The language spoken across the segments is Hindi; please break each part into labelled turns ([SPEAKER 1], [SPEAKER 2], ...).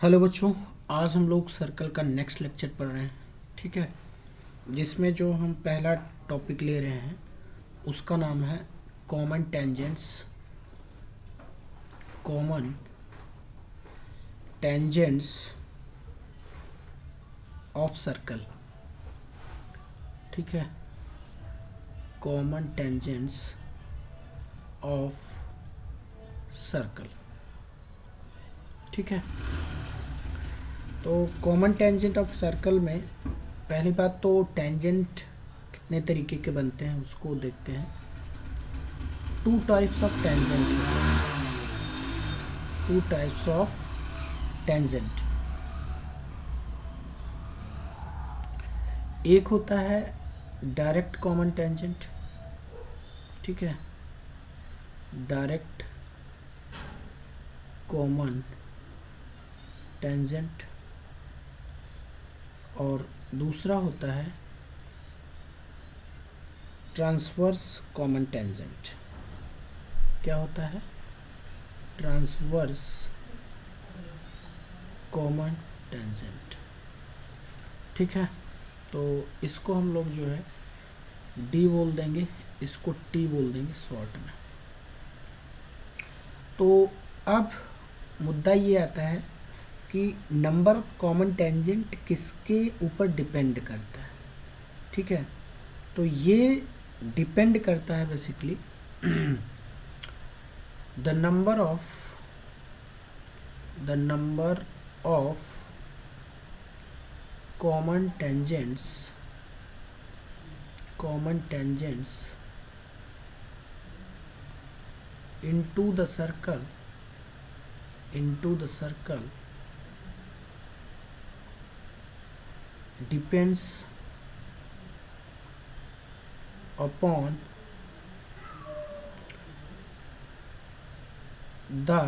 [SPEAKER 1] हेलो बच्चों, आज हम लोग सर्कल का नेक्स्ट लेक्चर पढ़ रहे हैं। ठीक है, जिसमें जो हम पहला टॉपिक ले रहे हैं उसका नाम है common tangents. Common tangents of circle. ठीक है, कॉमन टेंजेंट्स ऑफ सर्कल। ठीक है, तो कॉमन टेंजेंट ऑफ सर्कल में पहली बात तो टेंजेंट कितने तरीके के बनते हैं उसको देखते हैं। टू टाइप्स ऑफ टेंजेंट होते हैं। Two types of tangent. एक होता है डायरेक्ट कॉमन टेंजेंट। ठीक है, डायरेक्ट कॉमन टेंजेंट। और दूसरा होता है ट्रांसवर्स कॉमन टेंजेंट। क्या होता है? Transverse common tangent. ठीक है, तो इसको हम लोग जो है डी बोल देंगे, इसको टी बोल देंगे शॉर्ट में। तो अब मुद्दा ये आता है कि नंबर ऑफ कॉमन टेंजेंट किसके ऊपर डिपेंड करता है। ठीक है, तो ये डिपेंड करता है basically the number of common tangents into the circle depends upon the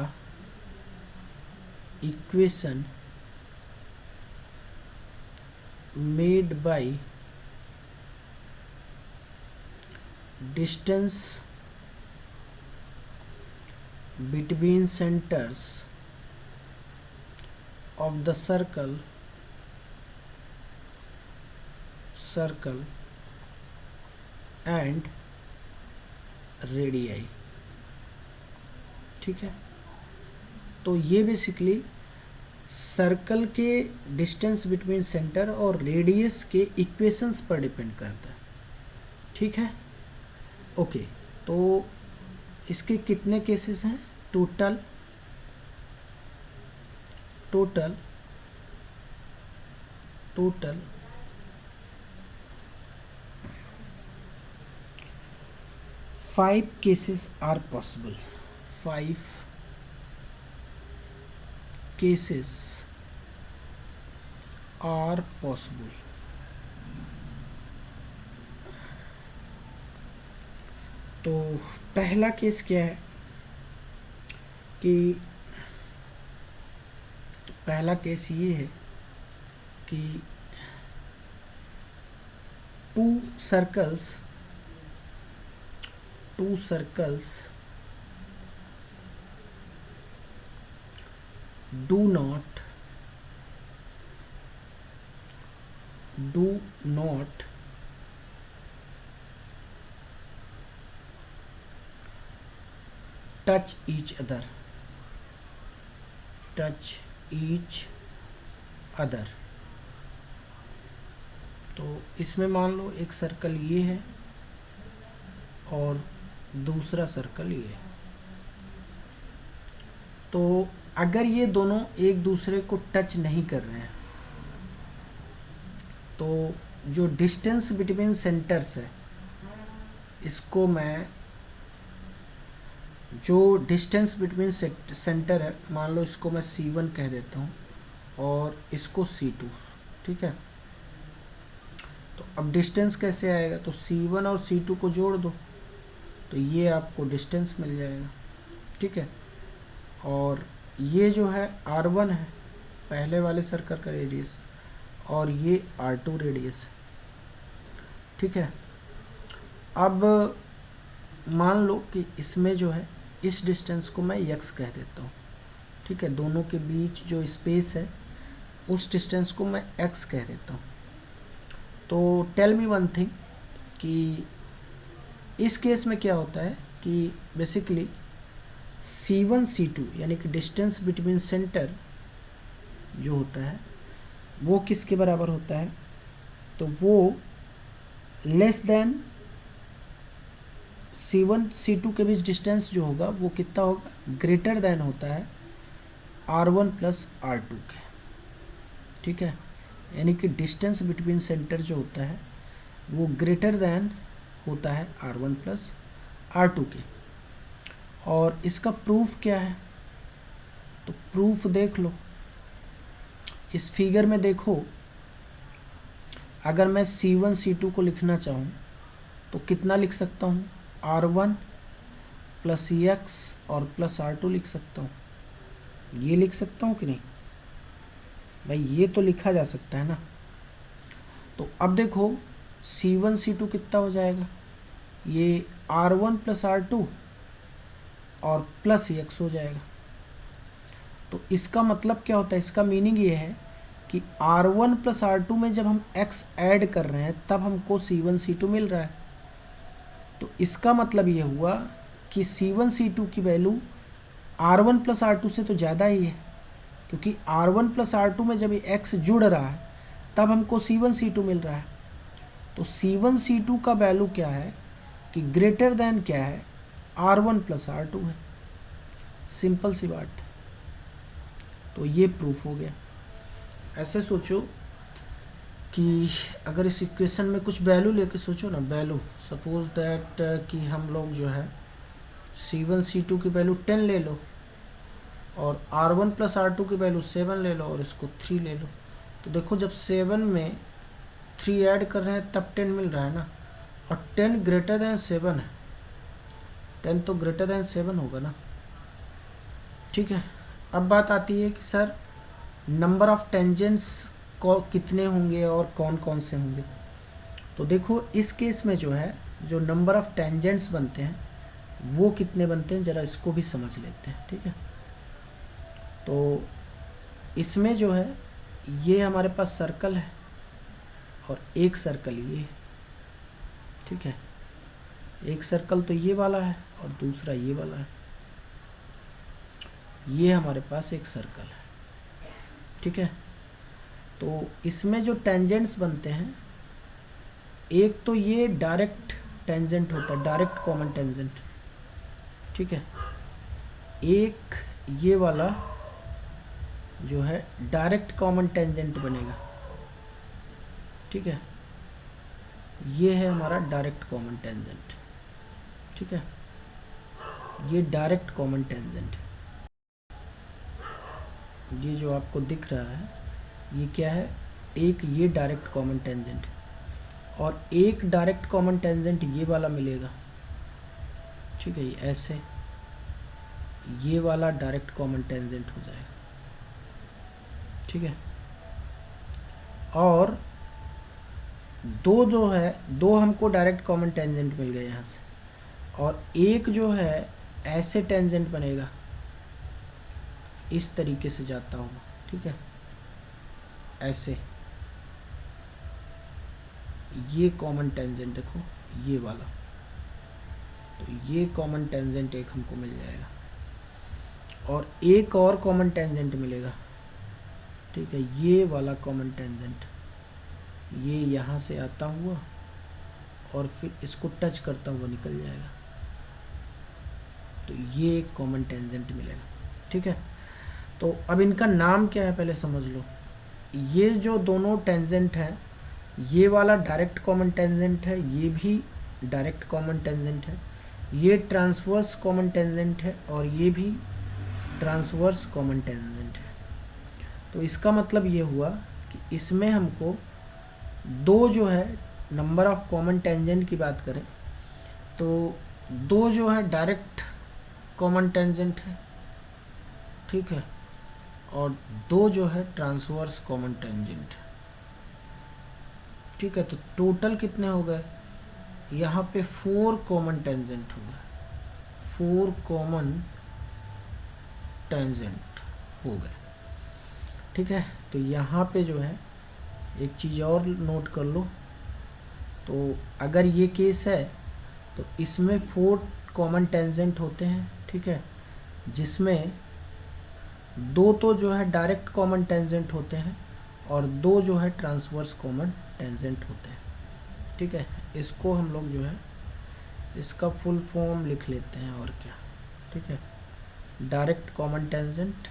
[SPEAKER 1] equation made by distance between centers of the circle and radii। ठीक है, तो ये बेसिकली सर्कल के डिस्टेंस बिटवीन सेंटर और रेडियस के इक्वेशंस पर डिपेंड करता है। ठीक है, ओके, तो इसके कितने केसेस हैं? Total 5 cases are possible। 5 cases are possible। तो पहला केस क्या है कि पहला केस ये है कि to circles do not touch each other। तो इसमें मान लो एक सर्कल ये है और दूसरा सर्कल ये है। तो अगर ये दोनों एक दूसरे को टच नहीं कर रहे हैं तो जो डिस्टेंस बिटवीन सेंटर्स है, इसको मैं जो डिस्टेंस बिटवीन सेंटर है, मान लो इसको मैं C1 कह देता हूँ और इसको C2। ठीक है, तो अब डिस्टेंस कैसे आएगा? तो C1 और C2 को जोड़ दो तो ये आपको डिस्टेंस मिल जाएगा। ठीक है, और ये जो है R1 है, पहले वाले सर्कल का रेडियस, और ये R2 रेडियस। ठीक है, अब मान लो कि इसमें जो है इस डिस्टेंस को मैं x कह देता हूँ। ठीक है, दोनों के बीच जो स्पेस है उस डिस्टेंस को मैं x कह देता हूँ। तो टेल मी वन थिंग कि इस केस में क्या होता है कि बेसिकली C1 C2 यानी कि डिस्टेंस बिटवीन सेंटर जो होता है वो किसके बराबर होता है, तो वो लेस देन C1 C2 के बीच डिस्टेंस जो होगा वो कितना होगा, ग्रेटर देन होता है R1 प्लस R2 के। ठीक है, यानी कि डिस्टेंस बिटवीन सेंटर जो होता है वो ग्रेटर देन होता है R1 प्लस R2 के। और इसका प्रूफ क्या है, तो प्रूफ देख लो, इस फिगर में देखो, अगर मैं C1 C2 को लिखना चाहूँ तो कितना लिख सकता हूँ, R1 प्लस एक्स और प्लस R2 लिख सकता हूँ। ये लिख सकता हूँ कि नहीं भाई, ये तो लिखा जा सकता है ना। तो अब देखो C1 C2 कितना हो जाएगा, ये R1 प्लस R2 और प्लस एक्स हो जाएगा। तो इसका मतलब क्या होता है, इसका मीनिंग ये है कि R1 प्लस R2 में जब हम x ऐड कर रहे हैं तब हमको C1 C2 मिल रहा है। तो इसका मतलब ये हुआ कि C1 C2 की वैल्यू R1 प्लस R2 से तो ज़्यादा ही है, क्योंकि R1 प्लस R2 में जब ये x जुड़ रहा है तब हमको C1 C2 मिल रहा है। तो C1 C2 का वैल्यू क्या है कि ग्रेटर देन क्या है, R1 प्लस R2 है। सिंपल सी बात है। तो ये प्रूफ हो गया। ऐसे सोचो कि अगर इस इक्वेशन में कुछ वैल्यू लेके सोचो ना, वैल्यू सपोज दैट कि हम लोग जो है C1 C2 की वैल्यू 10 ले लो और R1 प्लस R2 की वैल्यू 7 ले लो और इसको 3 ले लो। तो देखो जब 7 में 3 ऐड कर रहे हैं तब 10 मिल रहा है ना, और 10 ग्रेटर देन 7 है, 10 तो ग्रेटर देन 7 होगा ना। ठीक है, अब बात आती है कि सर नंबर ऑफ टेंजेंट्स कितने होंगे और कौन कौन से होंगे। तो देखो इस केस में जो है, जो नंबर ऑफ टेंजेंट्स बनते हैं वो कितने बनते हैं, ज़रा इसको भी समझ लेते हैं। ठीक है, तो इसमें जो है ये हमारे पास सर्कल है और एक सर्कल ये है। ठीक है, एक सर्कल तो ये वाला है और दूसरा ये वाला है। ये हमारे पास एक सर्कल है। ठीक है, तो इसमें जो टेंजेंट्स बनते हैं, एक तो ये डायरेक्ट टेंजेंट होता है, डायरेक्ट कॉमन टेंजेंट। ठीक है, एक ये वाला जो है डायरेक्ट कॉमन टेंजेंट बनेगा। ठीक है, ये है हमारा डायरेक्ट कॉमन टेंजेंट। ठीक है, ये डायरेक्ट कॉमन टेंजेंट, ये जो आपको दिख रहा है ये क्या है, एक ये डायरेक्ट कॉमन टेंजेंट और एक डायरेक्ट कॉमन टेंजेंट ये वाला मिलेगा। ठीक है, ये ऐसे ये वाला डायरेक्ट कॉमन टेंजेंट हो जाएगा। ठीक है, और दो जो है, दो हमको डायरेक्ट कॉमन टेंजेंट मिल गए यहाँ से, और एक जो है ऐसे टेंजेंट बनेगा, इस तरीके से जाता होगा। ठीक है, ऐसे ये कॉमन टेंजेंट देखो ये वाला, तो ये कॉमन टेंजेंट एक हमको मिल जाएगा और एक और कॉमन टेंजेंट मिलेगा। ठीक है, ये वाला कॉमन टेंजेंट ये यहाँ से आता हुआ और फिर इसको टच करता हुआ निकल जाएगा, तो ये एक कॉमन टेंजेंट मिलेगा। ठीक है, तो अब इनका नाम क्या है पहले समझ लो। ये जो दोनों टेंजेंट हैं, ये वाला डायरेक्ट कॉमन टेंजेंट है, ये भी डायरेक्ट कॉमन टेंजेंट है, ये ट्रांसवर्स कॉमन टेंजेंट है और ये भी ट्रांसवर्स कॉमन टेंजेंट है। तो इसका मतलब ये हुआ कि इसमें हमको दो जो है नंबर ऑफ कॉमन टेंजेंट की बात करें तो दो जो है डायरेक्ट कॉमन टेंजेंट है। ठीक है, और दो जो है ट्रांसवर्स कॉमन टेंजेंट। ठीक है, तो टोटल कितने हो गए, यहाँ पे 4 कॉमन टेंजेंट हो गए, 4 कॉमन टेंजेंट। हो गए। ठीक है, तो यहाँ पे जो है एक चीज़ और नोट कर लो, तो अगर ये केस है तो इसमें 4 कॉमन टेंजेंट होते हैं। ठीक है, जिसमें 2 तो जो है डायरेक्ट कॉमन टेंजेंट होते हैं और 2 जो है ट्रांसवर्स कॉमन टेंजेंट होते हैं। ठीक है, इसको हम लोग जो है इसका फुल फॉर्म लिख लेते हैं और क्या। ठीक है, डायरेक्ट कॉमन टेंजेंट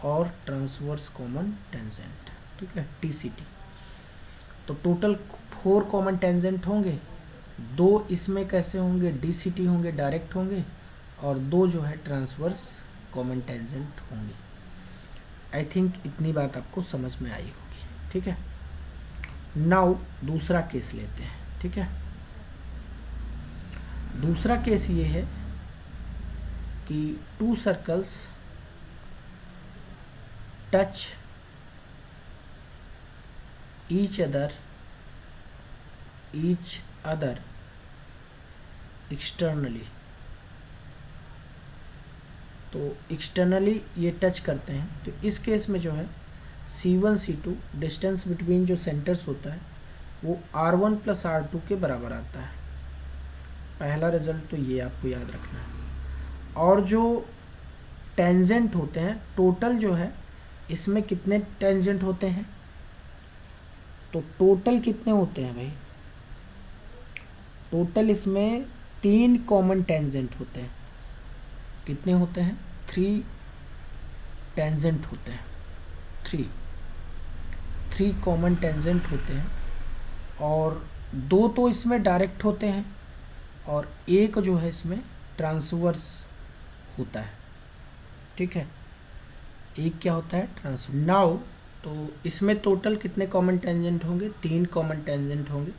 [SPEAKER 1] और ट्रांसवर्स कॉमन टेंजेंट। ठीक है, TCT। तो टोटल 4 कॉमन टेंजेंट होंगे, 2 इसमें कैसे होंगे, DCT होंगे, डायरेक्ट होंगे, और 2 जो है ट्रांसवर्स कॉमन टेंजेंट होंगे। आई थिंक इतनी बात आपको समझ में आई होगी। ठीक है, नाउ दूसरा केस लेते हैं। ठीक है, दूसरा केस ये है कि 2 circles touch each other externally। तो एक्सटर्नली ये टच करते हैं, तो इस केस में जो है C1 C2 डिस्टेंस बिटवीन जो सेंटर्स होता है वो R1 + R2 के बराबर आता है। पहला रिजल्ट तो ये आपको याद रखना है। और जो टेंजेंट होते हैं टोटल जो है, इसमें कितने टेंजेंट होते हैं, तो टोटल कितने होते हैं भाई, टोटल इसमें 3 कॉमन टेंजेंट होते हैं। कितने होते हैं, 3 टेंजेंट होते हैं। 3 कॉमन टेंजेंट होते हैं, और 2 तो इसमें डायरेक्ट होते हैं और 1 जो है इसमें ट्रांसवर्स होता है। ठीक है, एक क्या होता है, ट्रांसवर्स। नाउ तो इसमें टोटल कितने कॉमन टेंजेंट होंगे, 3 कॉमन टेंजेंट होंगे,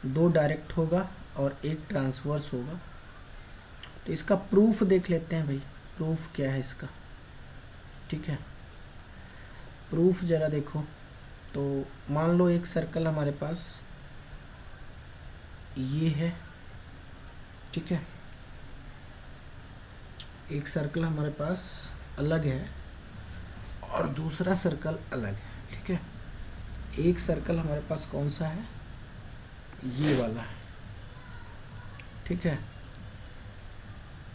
[SPEAKER 1] 2 डायरेक्ट होगा और 1 ट्रांसवर्स होगा। तो इसका प्रूफ देख लेते हैं भाई, प्रूफ क्या है इसका। ठीक है, प्रूफ ज़रा देखो, तो मान लो एक सर्कल हमारे पास ये है। ठीक है, एक सर्कल हमारे पास अलग है और दूसरा सर्कल अलग है। ठीक है, एक सर्कल हमारे पास कौन सा है, ये वाला है। ठीक है,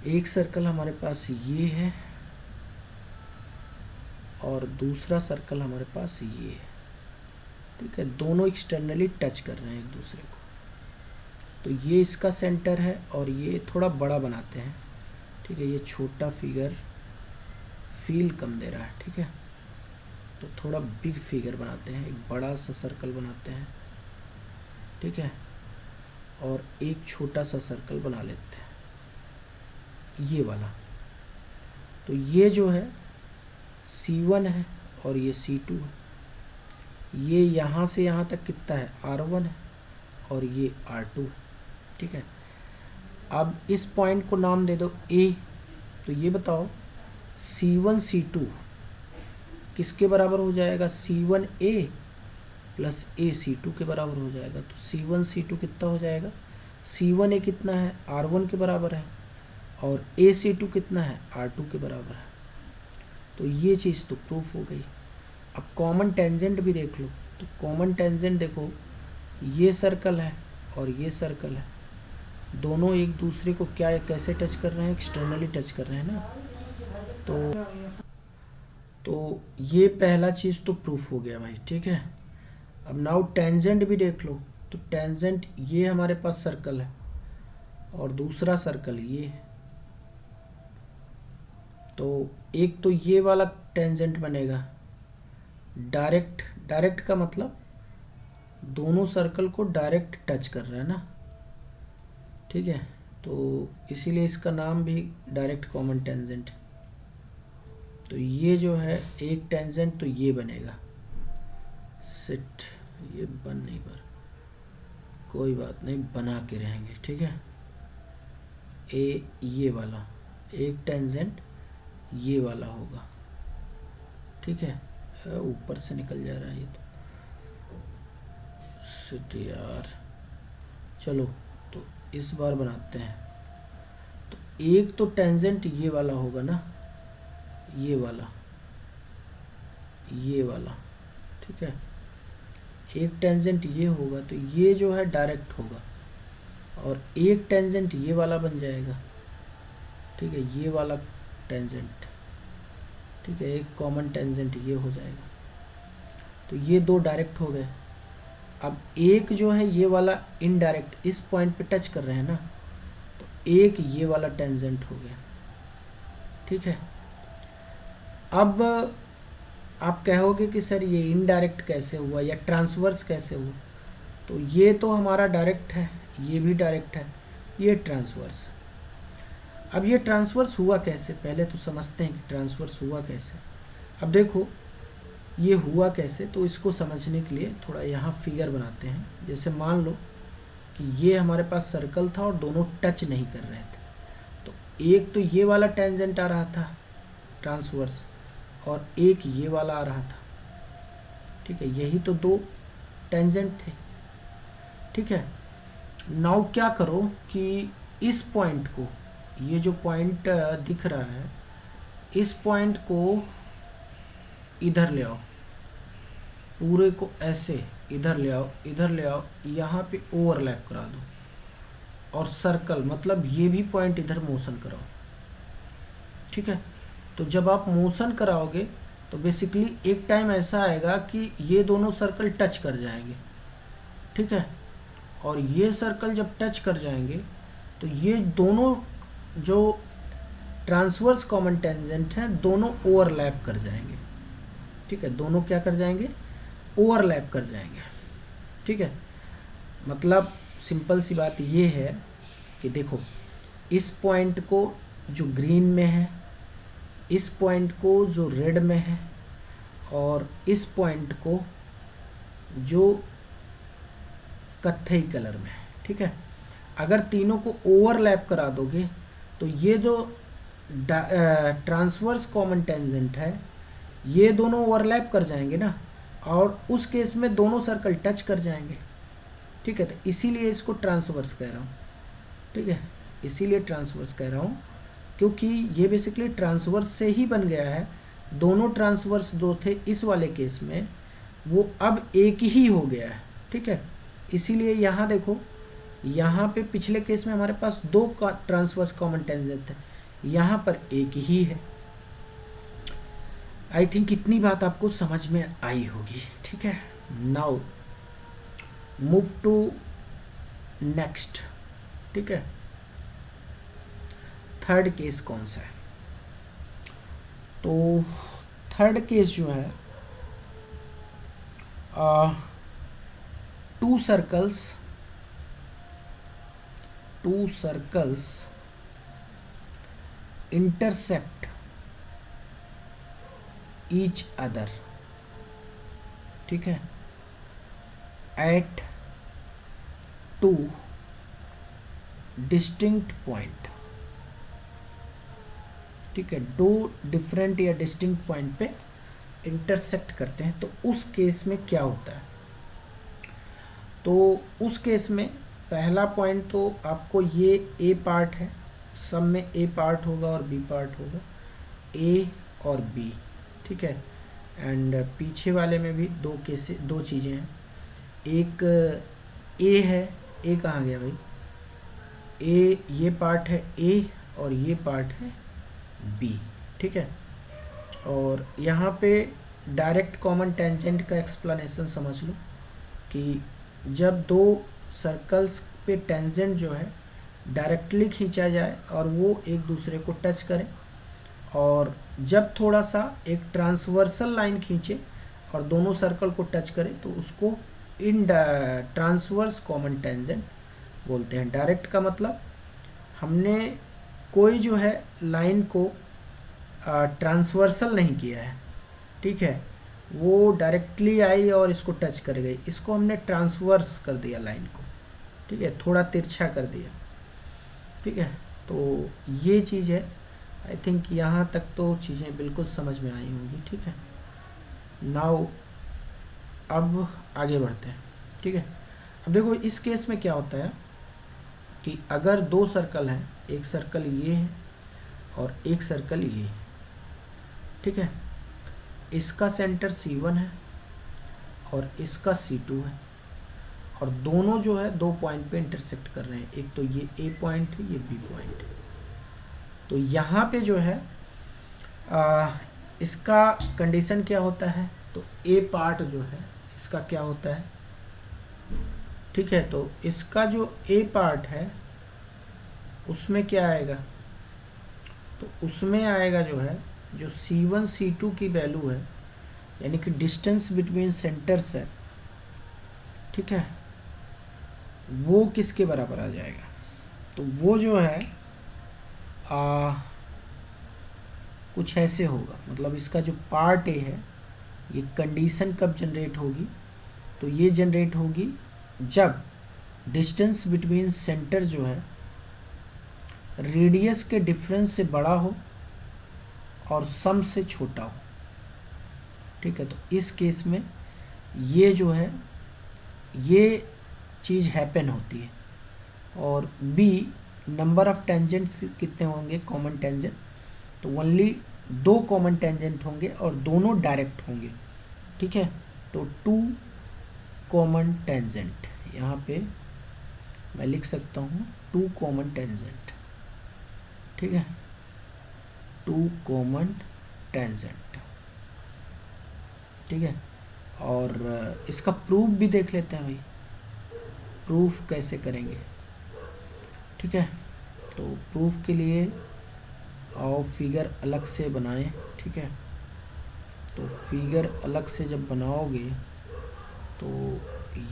[SPEAKER 1] एक सर्कल हमारे पास ये है और दूसरा सर्कल हमारे पास ये है। ठीक है, दोनों एक्सटर्नली टच कर रहे हैं एक दूसरे को। तो ये इसका सेंटर है और ये थोड़ा बड़ा बनाते हैं। ठीक है, ये छोटा फिगर फील कम दे रहा है। ठीक है, तो थोड़ा बिग फिगर बनाते हैं, एक बड़ा सा सर्कल बनाते हैं। ठीक है, और एक छोटा सा सर्कल बना लेते हैं, ये वाला। तो ये जो है C1 है और ये C2 है। ये यहाँ से यहाँ तक कितना है, R1 है और ये R2 है। ठीक है, अब इस पॉइंट को नाम दे दो A। तो ये बताओ C1 C2 किसके बराबर हो जाएगा, C1A + A C2 के बराबर हो जाएगा। तो C1 C2 कितना हो जाएगा, C1A कितना है, R1 के बराबर है, और A C2 कितना है, R2 के बराबर है। तो ये चीज़ तो प्रूफ हो गई। अब कॉमन टेंजेंट भी देख लो, तो कॉमन टेंजेंट देखो, ये सर्कल है और ये सर्कल है, दोनों एक दूसरे को क्या कैसे टच कर रहे हैं, एक्सटर्नली टच कर रहे हैं ना। तो ये पहला चीज़ तो प्रूफ हो गया भाई। ठीक है, अब नाउ टेंजेंट भी देख लो, तो टेंजेंट ये हमारे पास सर्कल है और दूसरा सर्कल ये है। तो एक तो ये वाला टेंजेंट बनेगा डायरेक्ट, डायरेक्ट का मतलब दोनों सर्कल को डायरेक्ट टच कर रहा है ना। ठीक है, तो इसीलिए इसका नाम भी डायरेक्ट कॉमन टेंजेंट है। तो ये जो है एक टेंजेंट तो ये बनेगा, सिट ये बन नहीं पर कोई बात नहीं, बना के रहेंगे। ठीक है, ये वाला एक टेंजेंट ये वाला होगा। ठीक है, ऊपर से निकल जा रहा है ये तो, शिट यार। चलो तो इस बार बनाते हैं। तो एक तो टेंजेंट ये वाला होगा ना, ये वाला, ये वाला, ठीक है, एक टेंजेंट ये होगा तो ये जो है डायरेक्ट होगा, और एक टेंजेंट ये वाला बन जाएगा, ठीक है, ये वाला टेंजेंट, ठीक है, एक कॉमन टेंजेंट ये हो जाएगा। तो ये दो डायरेक्ट हो गए। अब एक जो है ये वाला इनडायरेक्ट इस पॉइंट पे टच कर रहे हैं ना, तो एक ये वाला टेंजेंट हो गया, ठीक है। अब आप कहोगे कि सर ये इनडायरेक्ट कैसे हुआ या ट्रांसवर्स कैसे हुआ, तो ये तो हमारा डायरेक्ट है, ये भी डायरेक्ट है, ये ट्रांसवर्स। अब ये ट्रांसवर्स हुआ कैसे, पहले तो समझते हैं कि ट्रांसवर्स हुआ कैसे। अब देखो ये हुआ कैसे, तो इसको समझने के लिए थोड़ा यहाँ फिगर बनाते हैं। जैसे मान लो कि ये हमारे पास सर्कल था और दोनों टच नहीं कर रहे थे, तो एक तो ये वाला टेंजेंट आ रहा था ट्रांसवर्स, और एक ये वाला आ रहा था, ठीक है, यही तो दो टेंजेंट थे, ठीक है। नाउ क्या करो कि इस पॉइंट को, ये जो पॉइंट दिख रहा है, इस पॉइंट को इधर ले आओ, पूरे को ऐसे इधर ले आओ, इधर ले आओ, यहाँ पे ओवरलैप करा दो, और सर्कल मतलब ये भी पॉइंट इधर मोशन कराओ, ठीक है। तो जब आप मोशन कराओगे तो बेसिकली एक टाइम ऐसा आएगा कि ये दोनों सर्कल टच कर जाएंगे, ठीक है, और ये सर्कल जब टच कर जाएंगे तो ये दोनों जो ट्रांसवर्स कॉमन टेंजेंट हैं दोनों ओवरलैप कर जाएंगे, ठीक है, दोनों क्या कर जाएंगे, ओवरलैप कर जाएंगे, ठीक है। मतलब सिंपल सी बात ये है कि देखो इस पॉइंट को जो ग्रीन में है, इस पॉइंट को जो रेड में है, और इस पॉइंट को जो कत्थई कलर में है, ठीक है, अगर तीनों को ओवरलैप करा दोगे तो ये जो ट्रांसवर्स कॉमन टेंजेंट है ये दोनों ओवरलैप कर जाएंगे ना, और उस केस में दोनों सर्कल टच कर जाएंगे, ठीक है। तो इसीलिए इसको ट्रांसवर्स कह रहा हूँ, ठीक है, इसीलिए ट्रांसवर्स कह रहा हूँ क्योंकि ये बेसिकली ट्रांसवर्स से ही बन गया है। दोनों ट्रांसवर्स दो थे इस वाले केस में, वो अब एक ही हो गया है, ठीक है। इसीलिए यहाँ देखो, यहाँ पे पिछले केस में हमारे पास दो का ट्रांसवर्स कॉमन टेंजेंट थे, यहाँ पर एक ही है। आई थिंक इतनी बात आपको समझ में आई होगी, ठीक है। नाउ मूव टू नेक्स्ट, ठीक है। थर्ड केस कौन सा है, तो थर्ड केस जो है to circles intersect each other, ठीक है, एट टू डिस्टिंक्ट पॉइंट, ठीक है, दो डिफरेंट या डिस्टिंक्ट पॉइंट पे इंटरसेक्ट करते हैं। तो उस केस में क्या होता है, तो उस केस में पहला पॉइंट तो आपको ये ए पार्ट है, सब में ए पार्ट होगा और बी पार्ट होगा, ए और बी, ठीक है। एंड पीछे वाले में भी दो चीज़ें हैं, एक ए है, ए कहाँ गया भाई, ए ये पार्ट है ए और ये पार्ट है बी, ठीक है। और यहाँ पे डायरेक्ट कॉमन टेंजेंट का एक्सप्लेनेशन समझ लो कि जब दो सर्कल्स पे टेंजेंट जो है डायरेक्टली खींचा जाए और वो एक दूसरे को टच करें, और जब थोड़ा सा एक ट्रांसवर्सल लाइन खींचे और दोनों सर्कल को टच करे तो उसको इन ट्रांसवर्स कॉमन टेंजेंट बोलते हैं। डायरेक्ट का मतलब हमने कोई जो है लाइन को ट्रांसवर्सल नहीं किया है, ठीक है, वो डायरेक्टली आई और इसको टच कर गई, इसको हमने ट्रांसवर्स कर दिया लाइन को, ठीक है, थोड़ा तिरछा कर दिया, ठीक है। तो ये चीज़ है। आई थिंक यहाँ तक तो चीज़ें बिल्कुल समझ में आई होंगी, ठीक है। नाउ अब आगे बढ़ते हैं, ठीक है। अब देखो इस केस में क्या होता है कि अगर दो सर्कल हैं, एक सर्कल ये है और एक सर्कल ये है, ठीक है, इसका सेंटर C1 है और इसका C2 है, और दोनों जो है 2 पॉइंट पे इंटरसेक्ट कर रहे हैं। एक तो ये A पॉइंट है, ये B पॉइंट है। तो यहाँ पे जो है इसका कंडीशन क्या होता है, तो A पार्ट जो है इसका क्या होता है, ठीक है। तो इसका जो A पार्ट है उसमें क्या आएगा, तो उसमें आएगा जो है जो C1 C2 की वैल्यू है, यानी कि डिस्टेंस बिटवीन सेंटर्स है, ठीक है, वो किसके बराबर आ जाएगा, तो वो जो है कुछ ऐसे होगा। मतलब इसका जो पार्ट ए है, ये कंडीशन कब जनरेट होगी, तो ये जनरेट होगी जब डिस्टेंस बिटवीन सेंटर जो है रेडियस के डिफरेंस से बड़ा हो और सम से छोटा हो, ठीक है। तो इस केस में ये जो है ये चीज़ हैपन होती है। और बी, नंबर ऑफ टेंजेंट्स कितने होंगे, कॉमन टेंजेंट, तो ओनली 2 कॉमन टेंजेंट होंगे और दोनों डायरेक्ट होंगे, ठीक है। तो 2 कॉमन टेंजेंट, यहाँ पे मैं लिख सकता हूँ 2 कॉमन टेंजेंट, ठीक है, 2 कॉमन टेंजेंट, ठीक है। और इसका प्रूफ भी देख लेते हैं भाई, प्रूफ कैसे करेंगे, ठीक है। तो प्रूफ के लिए आओ फिगर अलग से बनाएं, ठीक है। तो फिगर अलग से जब बनाओगे तो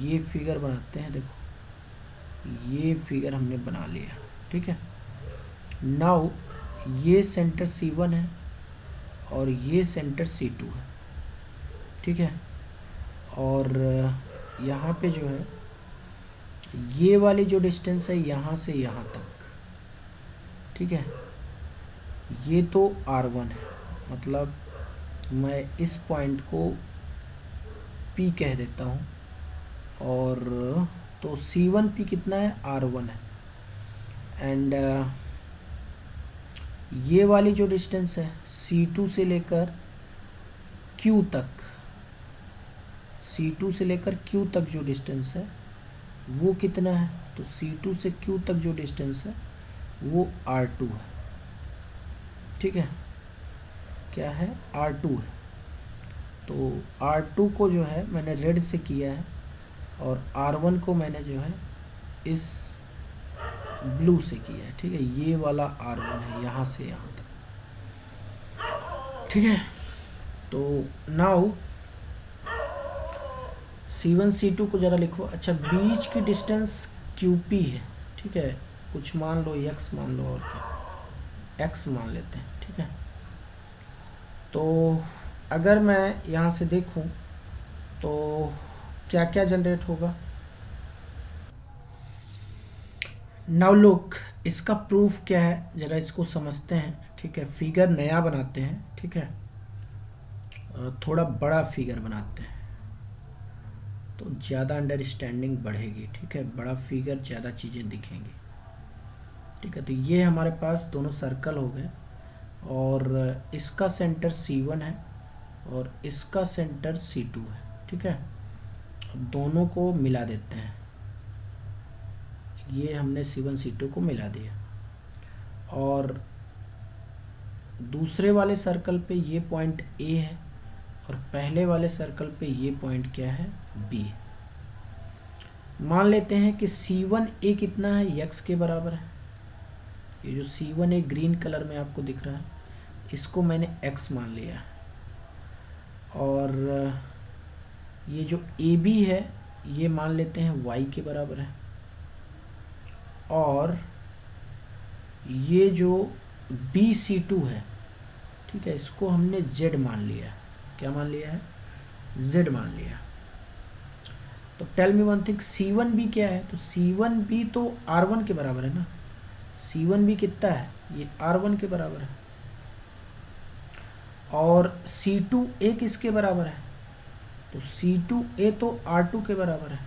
[SPEAKER 1] ये फिगर बनाते हैं, देखो ये फिगर हमने बना लिया, ठीक है। नाउ ये सेंटर C1 है और ये सेंटर C2 है, ठीक है। और यहाँ पे जो है ये वाली जो डिस्टेंस है यहाँ से यहाँ तक, ठीक है, ये तो R1 है, मतलब मैं इस पॉइंट को P कह देता हूँ, और तो C1P कितना है, R1 है। एंड ये वाली जो डिस्टेंस है C2 से लेकर Q तक, C2 से लेकर Q तक जो डिस्टेंस है वो कितना है, तो C2 से Q तक जो डिस्टेंस है वो R2 है, ठीक है, क्या है, R2 है। तो R2 को जो है मैंने रेड से किया है और R1 को मैंने जो है इस ब्लू से किया है, ठीक है। ये वाला R1 है यहाँ से यहाँ तक, ठीक है। तो नाउ C1 C2 को ज़रा लिखो। अच्छा, बीच की डिस्टेंस QP है, ठीक है, कुछ मान लो x मान लो, और क्या x मान लेते हैं, ठीक है। तो अगर मैं यहाँ से देखूँ तो क्या क्या जनरेट होगा, नाउ लुक, इसका प्रूफ क्या है ज़रा इसको समझते हैं, ठीक है। फिगर नया बनाते हैं, ठीक है, थोड़ा बड़ा फिगर बनाते हैं तो ज़्यादा अंडरस्टैंडिंग बढ़ेगी, ठीक है, बड़ा फिगर ज़्यादा चीज़ें दिखेंगी, ठीक है। तो ये हमारे पास दोनों सर्कल हो गए और इसका सेंटर C1 है और इसका सेंटर C2 है, ठीक है। दोनों को मिला देते हैं, ये हमने C1 C2 को मिला दिया, और दूसरे वाले सर्कल पे ये पॉइंट A है और पहले वाले सर्कल पे ये पॉइंट क्या है, B। मान लेते हैं कि C1A कितना है, x के बराबर है। ये जो C1A ग्रीन कलर में आपको दिख रहा है, इसको मैंने x मान लिया है। और ये जो AB है ये मान लेते हैं y के बराबर है, और ये जो BC2 है, ठीक है, इसको हमने Z मान लिया है। क्या मान लिया है, Z मान लिया। तो tell me one thing, C1B क्या है, तो C1B तो R1 के बराबर है ना। C1B कितना है, ये R1 के बराबर है। और C2A किसके बराबर है, तो C2A तो R2 के बराबर है,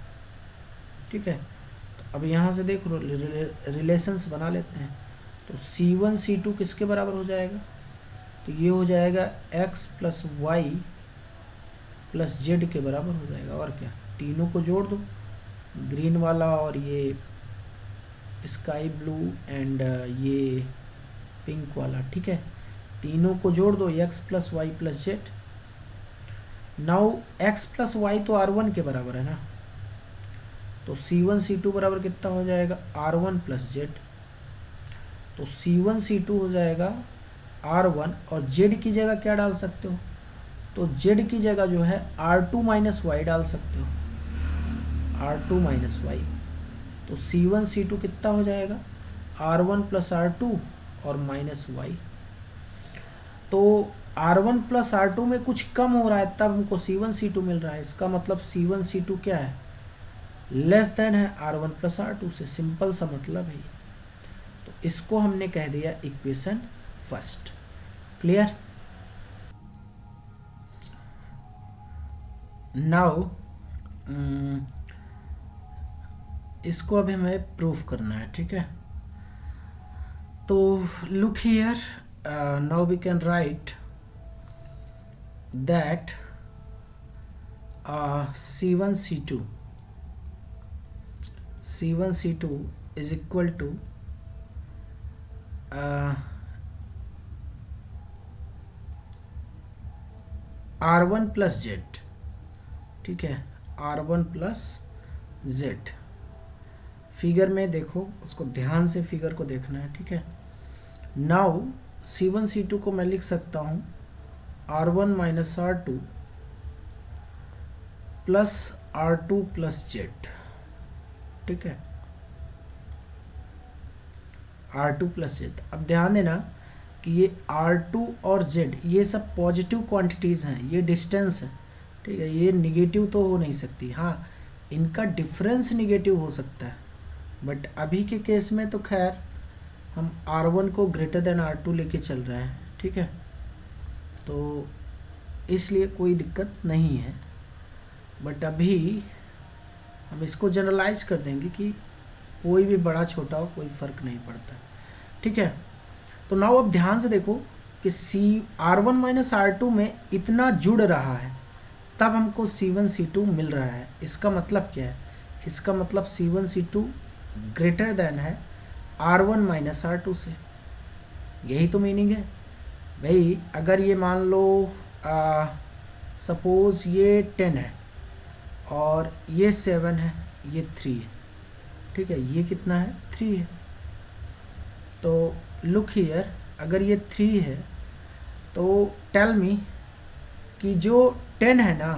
[SPEAKER 1] ठीक है। तो अब यहाँ से देखो रिलेशंस बना लेते हैं। तो C1 C2 किसके बराबर हो जाएगा, तो ये हो जाएगा x + y प्लस जेड के बराबर हो जाएगा। और क्या, तीनों को जोड़ दो, ग्रीन वाला और ये स्काई ब्लू एंड ये पिंक वाला, ठीक है, तीनों को जोड़ दो, X plus Y plus Z. Now X plus Y तो R1 के बराबर है ना, तो C1 C2 बराबर कितना हो जाएगा, R1 प्लस जेड। तो C1 C2 हो जाएगा R1, और जेड की जगह क्या डाल सकते हो, तो जेड की जगह जो है R2 माइनस वाई डाल सकते हो, R2 माइनस वाई। तो C1 C2 कितना हो जाएगा, R1 प्लस R2 और माइनस वाई। तो R1 प्लस R2 में कुछ कम हो रहा है तब हमको C1 C2 मिल रहा है। इसका मतलब C1 C2 क्या है, लेस देन है R1 प्लस R2 से। सिंपल सा मतलब है। तो इसको हमने कह दिया इक्वेशन फर्स्ट। क्लियर। नाउ इसको अभी हमें प्रूफ करना है, ठीक है। तो look here, now we can write that C1 C2 is equal to R1 plus Z, ठीक है, R1 प्लस जेड। फिगर में देखो, उसको ध्यान से फिगर को देखना है, ठीक है। नाउ C1 C2 को मैं लिख सकता हूँ R1 minus R2 plus R2 plus Z, ठीक है, R2 प्लस जेड। अब ध्यान देना कि ये R2 और जेड ये सब पॉजिटिव क्वांटिटीज़ हैं, ये डिस्टेंस है, ठीक है, ये निगेटिव तो हो नहीं सकती। हाँ, इनका डिफरेंस निगेटिव हो सकता है, बट अभी के केस में तो खैर हम R1 को ग्रेटर देन R2 लेके चल रहे हैं, ठीक है, तो इसलिए कोई दिक्कत नहीं है। बट अभी हम इसको जनरलाइज कर देंगे कि कोई भी बड़ा छोटा हो, कोई फ़र्क नहीं पड़ता, ठीक है। तो नाउ अब ध्यान से देखो कि R1 माइनस R2 में इतना जुड़ रहा है तब हमको C1 C2 मिल रहा है। इसका मतलब क्या है, इसका मतलब C1 C2 ग्रेटर देन है R1 माइनस R2 से। यही तो मीनिंग है भाई। अगर ये मान लो सपोज़ ये 10 है और ये 7 है, ये 3 है, ठीक है, ये कितना है, 3 है। तो लुक हियर, अगर ये 3 है तो टेल मी कि जो 10 है ना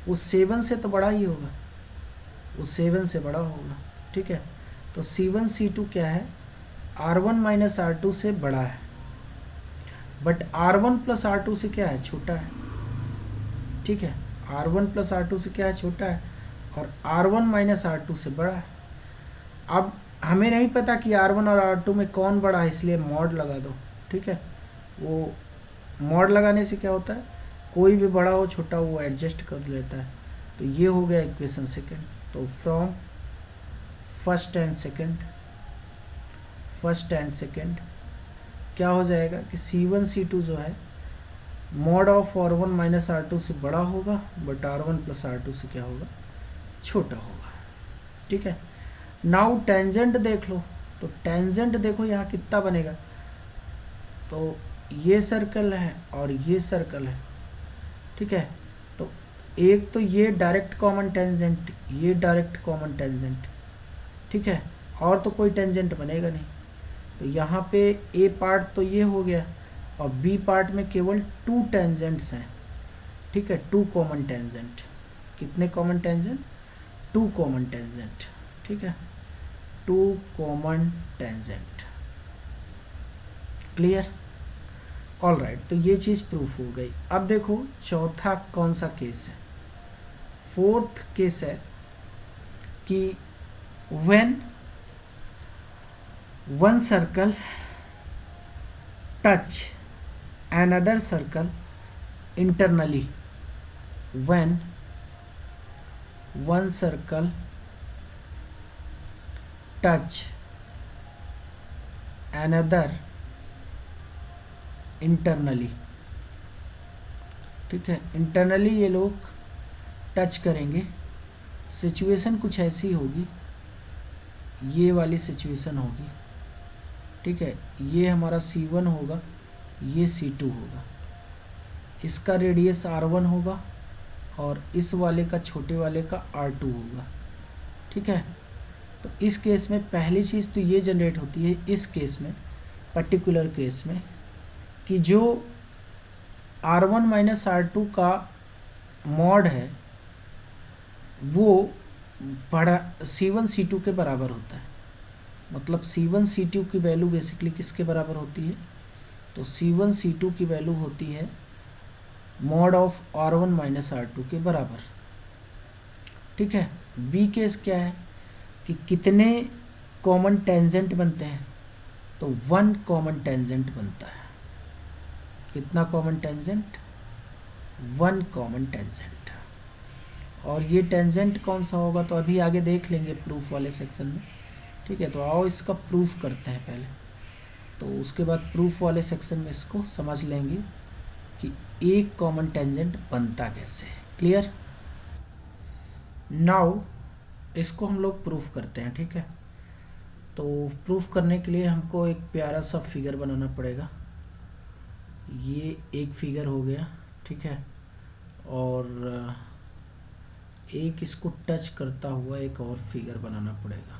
[SPEAKER 1] वो 7 से तो बड़ा ही होगा, वो 7 से बड़ा होगा, ठीक है। तो C1 C2 क्या है, R1 माइनस R2 से बड़ा है, बट R1 प्लस R2 से क्या है, छोटा है, ठीक है। R1 प्लस R2 से क्या है, छोटा है, और R1 माइनस R2 से बड़ा है। अब हमें नहीं पता कि R1 और R2 में कौन बड़ा है, इसलिए मॉड लगा दो, ठीक है। वो मॉड लगाने से क्या होता है, कोई भी बड़ा हो छोटा वो एडजस्ट कर लेता है। तो ये हो गया इक्वेशन सेकंड। तो फ्रॉम फर्स्ट एंड सेकंड क्या हो जाएगा कि C1 C2 जो है mod of R1 minus R2 से बड़ा होगा, बट R1 प्लस R2 से क्या होगा, छोटा होगा, ठीक है। नाउ टेंजेंट देख लो, तो टेंजेंट देखो यहाँ कितना बनेगा, तो ये सर्कल है और ये सर्कल है, ठीक है। तो एक तो ये डायरेक्ट कॉमन टेंजेंट, ये डायरेक्ट कॉमन टेंजेंट, ठीक है, और तो कोई टेंजेंट बनेगा नहीं। तो यहाँ पे ए पार्ट तो ये हो गया और बी पार्ट में केवल 2 टेंजेंट्स हैं, ठीक है, 2 कॉमन टेंजेंट। कितने कॉमन टेंजेंट, 2 कॉमन टेंजेंट, ठीक है, 2 common tangent. Clear, all right. तो ये चीज़ प्रूफ हो गई। अब देखो चौथा कौन सा केस है, फोर्थ केस है कि when one circle touch another circle internally, when one circle touch another internally, ठीक है। इंटरनली ये लोग टच करेंगे, सिचुएशन कुछ ऐसी होगी, ये वाली सिचुएशन होगी, ठीक है। ये हमारा C1 होगा, ये C2 होगा, इसका रेडियस R1 होगा और इस वाले का, छोटे वाले का R2 होगा, ठीक है। तो इस केस में पहली चीज़ तो ये जनरेट होती है इस केस में, पर्टिकुलर केस में, कि जो R1 माइनस R2 का मॉड है वो बड़ा C1 C2 के बराबर होता है। मतलब C1 C2 की वैल्यू बेसिकली किसके बराबर होती है, तो C1 C2 की वैल्यू होती है mod of R1 minus R2 के बराबर, ठीक है। बी केस क्या है कि कितने कॉमन टेंजेंट बनते हैं, तो 1 कॉमन टेंजेंट बनता है। कितना कॉमन टेंजेंट, 1 कॉमन टेंजेंट। और ये टेंजेंट कौन सा होगा तो अभी आगे देख लेंगे प्रूफ वाले सेक्शन में, ठीक है। तो आओ इसका प्रूफ करते हैं पहले, तो उसके बाद प्रूफ वाले सेक्शन में इसको समझ लेंगे कि एक कॉमन टेंजेंट बनता कैसे है। क्लियर। नाउ इसको हम लोग प्रूफ करते हैं, ठीक है। तो प्रूफ करने के लिए हमको एक प्यारा सा फिगर बनाना पड़ेगा। ये एक फिगर हो गया, ठीक है। और एक इसको टच करता हुआ एक और फिगर बनाना पड़ेगा।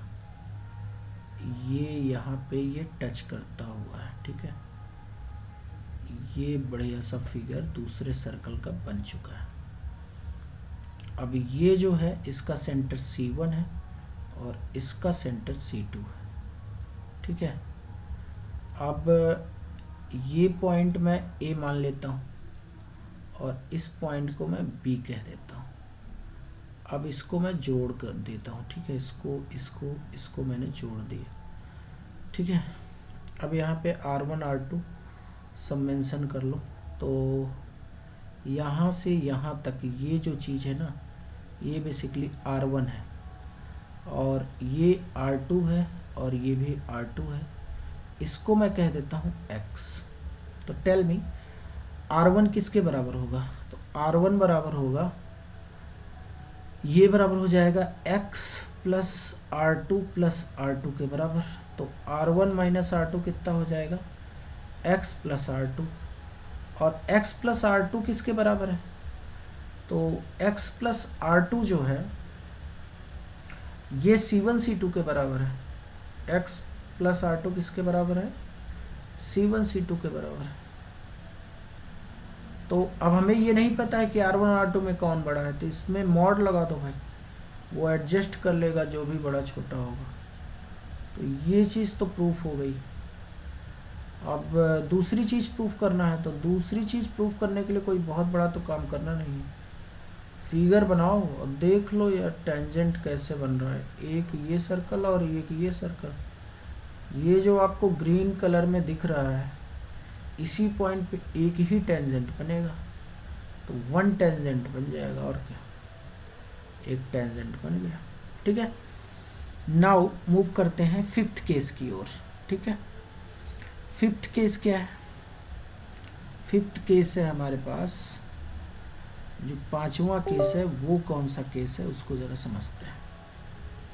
[SPEAKER 1] ये यहाँ पे ये टच करता हुआ है, ठीक है। ये बढ़िया सा फिगर दूसरे सर्कल का बन चुका है। अब ये जो है इसका सेंटर C1 है और इसका सेंटर C2 है, ठीक है। अब ये पॉइंट मैं A मान लेता हूँ और इस पॉइंट को मैं B कह देता हूँ। अब इसको मैं जोड़ कर देता हूँ, ठीक है। इसको मैंने जोड़ दिया, ठीक है। अब यहाँ पे R1 R2 सब मेंशन कर लो। तो यहाँ से यहाँ तक ये जो चीज़ है ना, ये बेसिकली R1 है और ये R2 है और ये भी R2 है। इसको मैं कह देता हूँ X। तो टेल मी R1 किसके बराबर होगा, तो R1 बराबर होगा, ये बराबर हो जाएगा X plus R2 plus R2 के बराबर। तो R1 माइनस R2 कितना हो जाएगा, X प्लस R2। और X प्लस R2 किसके बराबर है, तो X प्लस R2 जो है ये C1 C2 के बराबर है। X प्लस R2 किसके बराबर है, C1 C2 के बराबर है। तो अब हमें ये नहीं पता है कि R1 R2 में कौन बड़ा है, तो इसमें मॉड लगा दो भाई, वो एडजस्ट कर लेगा जो भी बड़ा छोटा होगा। तो ये चीज़ तो प्रूफ हो गई। अब दूसरी चीज़ प्रूफ करना है, तो दूसरी चीज़ प्रूफ करने के लिए कोई बहुत बड़ा तो काम करना नहीं है। फिगर बनाओ और देख लो यार टेंजेंट कैसे बन रहा है। एक ये सर्कल और एक ये सर्कल, ये जो आपको ग्रीन कलर में दिख रहा है इसी पॉइंट पे एक ही टेंजेंट बनेगा, तो 1 टेंजेंट बन जाएगा। और क्या, एक टेंजेंट बन गया, ठीक है। नाउ मूव करते हैं 5th केस की ओर, ठीक है। 5th केस क्या है, 5th केस है हमारे पास, जो 5वां केस है वो कौन सा केस है उसको जरा समझते हैं,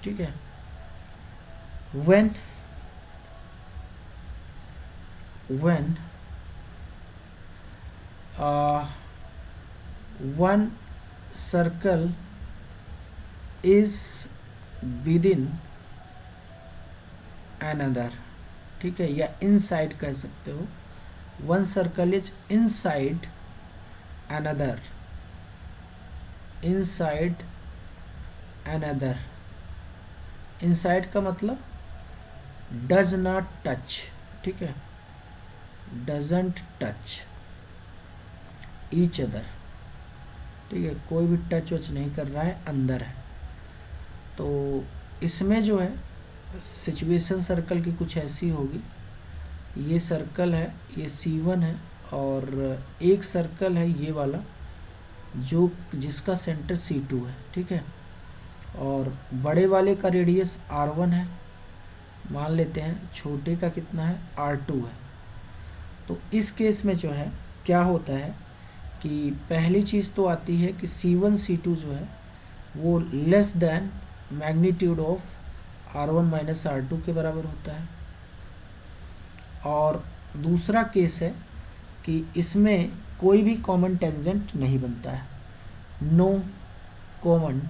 [SPEAKER 1] ठीक है। when one circle is within another, ठीक है, या इनसाइड कह सकते हो। One circle is inside another, inside another। Inside का मतलब डज नॉट टच, ठीक है, डजंट टच ईच अदर, ठीक है, कोई भी टच वच नहीं कर रहा है, अंदर है। तो इसमें जो है सिचुएशन सर्कल की कुछ ऐसी होगी, ये सर्कल है, ये C1 है और एक सर्कल है ये वाला जो जिसका सेंटर C2 है, ठीक है। और बड़े वाले का रेडियस R1 है, मान लेते हैं, छोटे का कितना है, R2 है। तो इस केस में जो है क्या होता है कि पहली चीज़ तो आती है कि C1 C2 जो है वो less than magnitude of R1 minus R2 के बराबर होता है। और दूसरा केस है कि इसमें कोई भी कॉमन टेंजेंट नहीं बनता है, नो कॉमन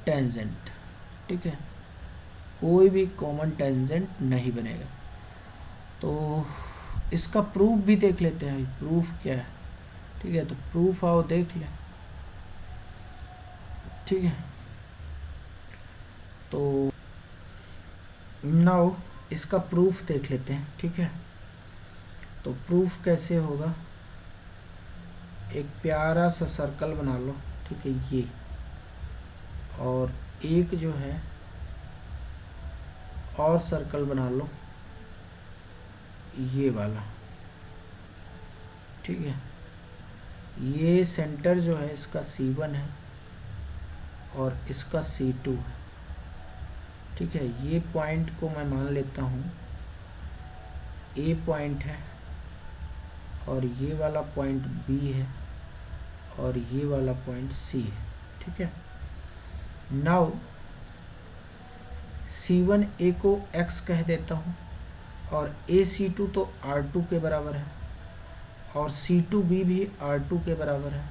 [SPEAKER 1] टेंजेंट, ठीक है, कोई भी कॉमन टेंजेंट नहीं बनेगा। तो इसका प्रूफ भी देख लेते हैं, प्रूफ क्या है, ठीक है। तो प्रूफ आओ देख लें, ठीक है। तो नाउ इसका प्रूफ देख लेते हैं, ठीक है। तो प्रूफ कैसे होगा, एक प्यारा सा सर्कल बना लो, ठीक है, ये, और एक जो है और सर्कल बना लो ये वाला, ठीक है। ये सेंटर जो है इसका C1 है और इसका C2 है, ठीक है। ये पॉइंट को मैं मान लेता हूँ A पॉइंट है और ये वाला पॉइंट B है और ये वाला पॉइंट C है, ठीक है। नाउ C1A को X कह देता हूँ और AC2 तो R2 के बराबर है और C2B भी R2 के बराबर है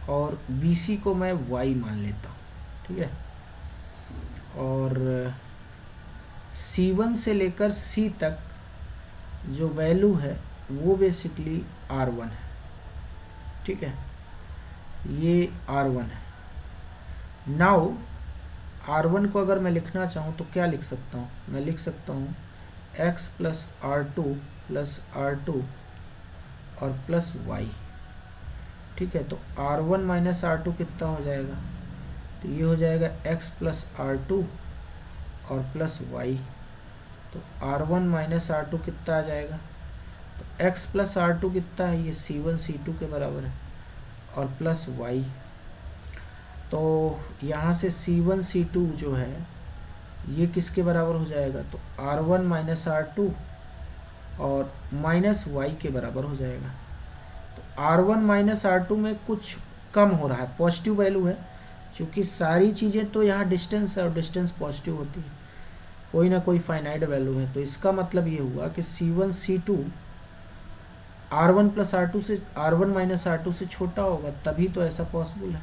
[SPEAKER 1] और BC को मैं Y मान लेता हूँ, ठीक है। और C1 से लेकर C तक जो वैल्यू है वो बेसिकली R1 है, ठीक है, ये R1 है। नाउ R1 को अगर मैं लिखना चाहूँ तो क्या लिख सकता हूँ, मैं लिख सकता हूँ X plus R2 plus R2 और प्लस Y, ठीक है। तो R1 माइनस R2 कितना हो जाएगा, तो ये हो जाएगा X प्लस R2 और प्लस Y। तो R1 माइनस R2 कितना आ जाएगा, तो X प्लस R2 कितना है, ये C1 C2 के बराबर है और प्लस Y। तो यहाँ से C1 C2 जो है ये किसके बराबर हो जाएगा, तो R1 माइनस R2 और माइनस Y के बराबर हो जाएगा। तो R1 माइनस R2 में कुछ कम हो रहा है, पॉजिटिव वैल्यू है, क्योंकि सारी चीज़ें तो यहाँ डिस्टेंस है और डिस्टेंस पॉजिटिव होती है, कोई ना कोई फाइनाइट वैल्यू है। तो इसका मतलब ये हुआ कि C1 C2 R1 plus R2 से, R1 माइनस R2 से छोटा होगा, तभी तो ऐसा पॉसिबल है।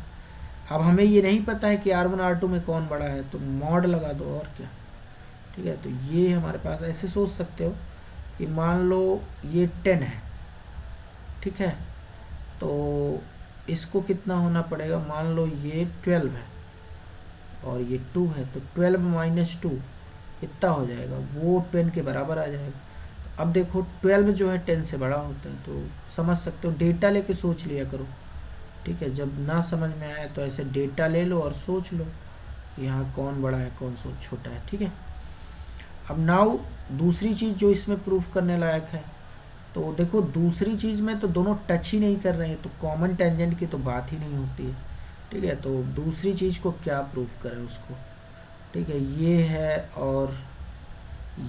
[SPEAKER 1] अब हमें ये नहीं पता है कि R1 R2 में कौन बड़ा है, तो मॉड लगा दो और क्या, ठीक है। तो ये हमारे पास ऐसे सोच सकते हो कि मान लो ये 10 है, ठीक है, तो इसको कितना होना पड़ेगा, मान लो ये 12 है और ये 2 है, तो 12 माइनस 2 कितना हो जाएगा, वो 10 के बराबर आ जाएगा। अब देखो 12 जो है 10 से बड़ा होता है, तो समझ सकते हो, डेटा लेके सोच लिया करो, ठीक है। जब ना समझ में आए तो ऐसे डेटा ले लो और सोच लो कि यहाँ कौन बड़ा है कौन छोटा है, ठीक है। अब नाउ दूसरी चीज़ जो इसमें प्रूफ करने लायक है, तो देखो दूसरी चीज़ में तो दोनों टच ही नहीं कर रहे हैं, तो कॉमन टेंजेंट की तो बात ही नहीं होती है, ठीक है। तो दूसरी चीज़ को क्या प्रूफ करें उसको, ठीक है। ये है और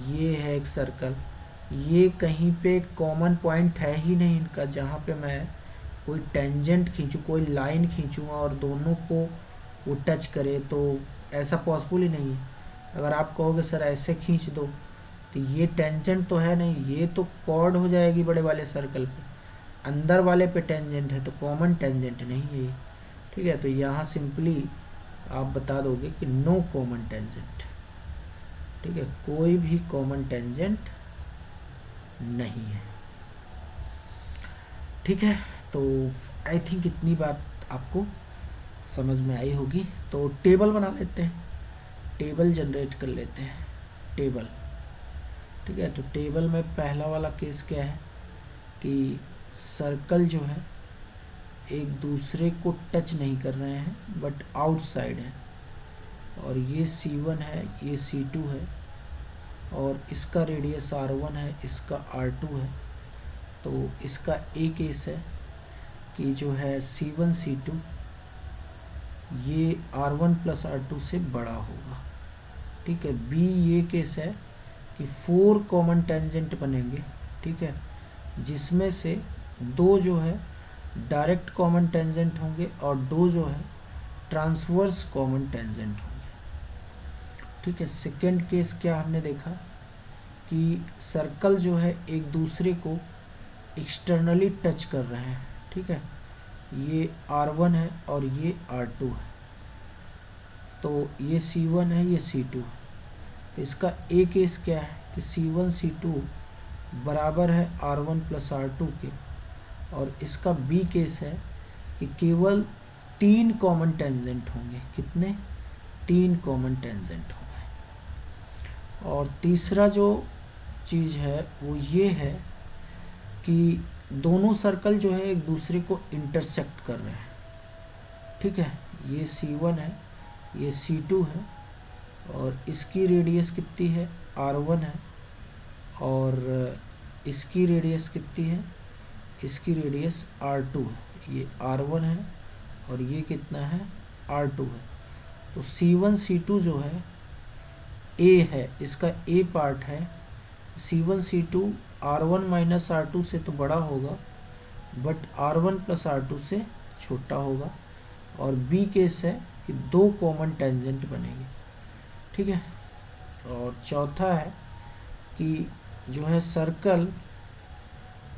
[SPEAKER 1] ये है एक सर्कल, ये कहीं पे कॉमन पॉइंट है ही नहीं इनका, जहाँ पे मैं कोई टेंजेंट खींचूँ, कोई लाइन खींचूँ और दोनों को वो टच करे, तो ऐसा पॉसिबल ही नहीं है। अगर आप कहोगे सर ऐसे खींच दो, तो ये टेंजेंट तो है नहीं, ये तो कॉर्ड हो जाएगी बड़े वाले सर्कल पे, अंदर वाले पे टेंजेंट है, तो कॉमन टेंजेंट नहीं है ये, ठीक है। तो यहाँ सिंपली आप बता दोगे कि नो कॉमन टेंजेंट, ठीक है, कोई भी कॉमन टेंजेंट नहीं है, ठीक है। तो आई थिंक इतनी बात आपको समझ में आई होगी। तो टेबल बना लेते हैं, टेबल जनरेट कर लेते हैं, टेबल, ठीक है। तो टेबल में पहला वाला केस क्या है कि सर्कल जो है एक दूसरे को टच नहीं कर रहे हैं बट आउटसाइड है, और ये C1 है, ये C2 है और इसका रेडियस R1 है, इसका R2 है। तो इसका ए केस है कि जो है C1 C2 ये R1 प्लस R2 से बड़ा होगा, ठीक है। बी ये केस है कि 4 कॉमन टेंजेंट बनेंगे, ठीक है, जिसमें से 2 जो है डायरेक्ट कॉमन टेंजेंट होंगे और दो जो है ट्रांसवर्स कॉमन टेंजेंट होंगे। ठीक है, सेकेंड केस क्या हमने देखा कि सर्कल जो है एक दूसरे को एक्सटर्नली टच कर रहे हैं। ठीक है, ये R1 है और ये R2 है, तो ये C1 है, ये C2 है। इसका ए केस क्या है कि C1 C2 बराबर है R1 प्लस R2 के, और इसका बी केस है कि केवल 3 कॉमन टेंजेंट होंगे। कितने? 3 कॉमन टेंजेंट होंगे। और तीसरा जो चीज़ है वो ये है कि दोनों सर्कल जो है एक दूसरे को इंटरसेक्ट कर रहे हैं। ठीक है, ये C1 है, ये C2 है, और इसकी रेडियस कितनी है? R1 है, और इसकी रेडियस कितनी है? इसकी रेडियस R2 है। ये R1 है और ये कितना है? R2 है। तो C1 C2 जो है A है, इसका A पार्ट है। C1 C2 R1 minus R2 से तो बड़ा होगा, बट R1 प्लस R2 से छोटा होगा। और B केस है कि 2 कॉमन टेंजेंट बनेंगे। ठीक है, और चौथा है कि जो है सर्कल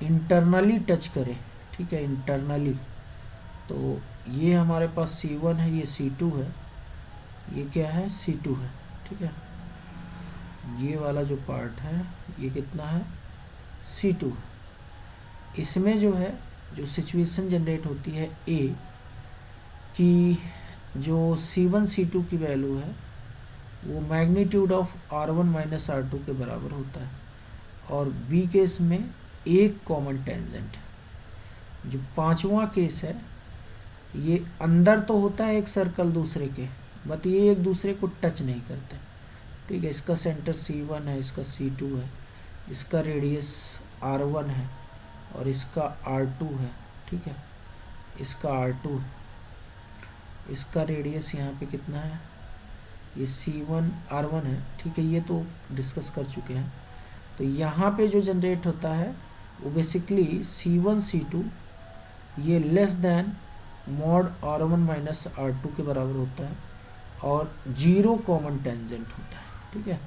[SPEAKER 1] इंटरनली टच करे। ठीक है, इंटरनली, तो ये हमारे पास C1 है, ये C2 है, ये क्या है? C2 है। ठीक है, ये वाला जो पार्ट है ये कितना है? C2 है। इसमें जो है जो सिचुएशन जनरेट होती है A कि जो C1 C2 की वैल्यू है वो magnitude of R1 minus R2 के बराबर होता है, और B केस में एक कॉमन टेंजेंट है। जो पांचवा केस है ये अंदर तो होता है एक सर्कल दूसरे के, बट ये एक दूसरे को टच नहीं करते। ठीक है, इसका सेंटर C1 है, इसका C2 है, इसका रेडियस R1 है और इसका R2 है। ठीक है, इसका R2 है, इसका रेडियस यहाँ पे कितना है? ये C1 R1 है। ठीक है, ये तो डिस्कस कर चुके हैं। तो यहाँ पे जो जनरेट होता है वो बेसिकली C1 C2 ये less than mod R1 minus R2 के बराबर होता है, और 0 कॉमन टेंजेंट होता है। ठीक है,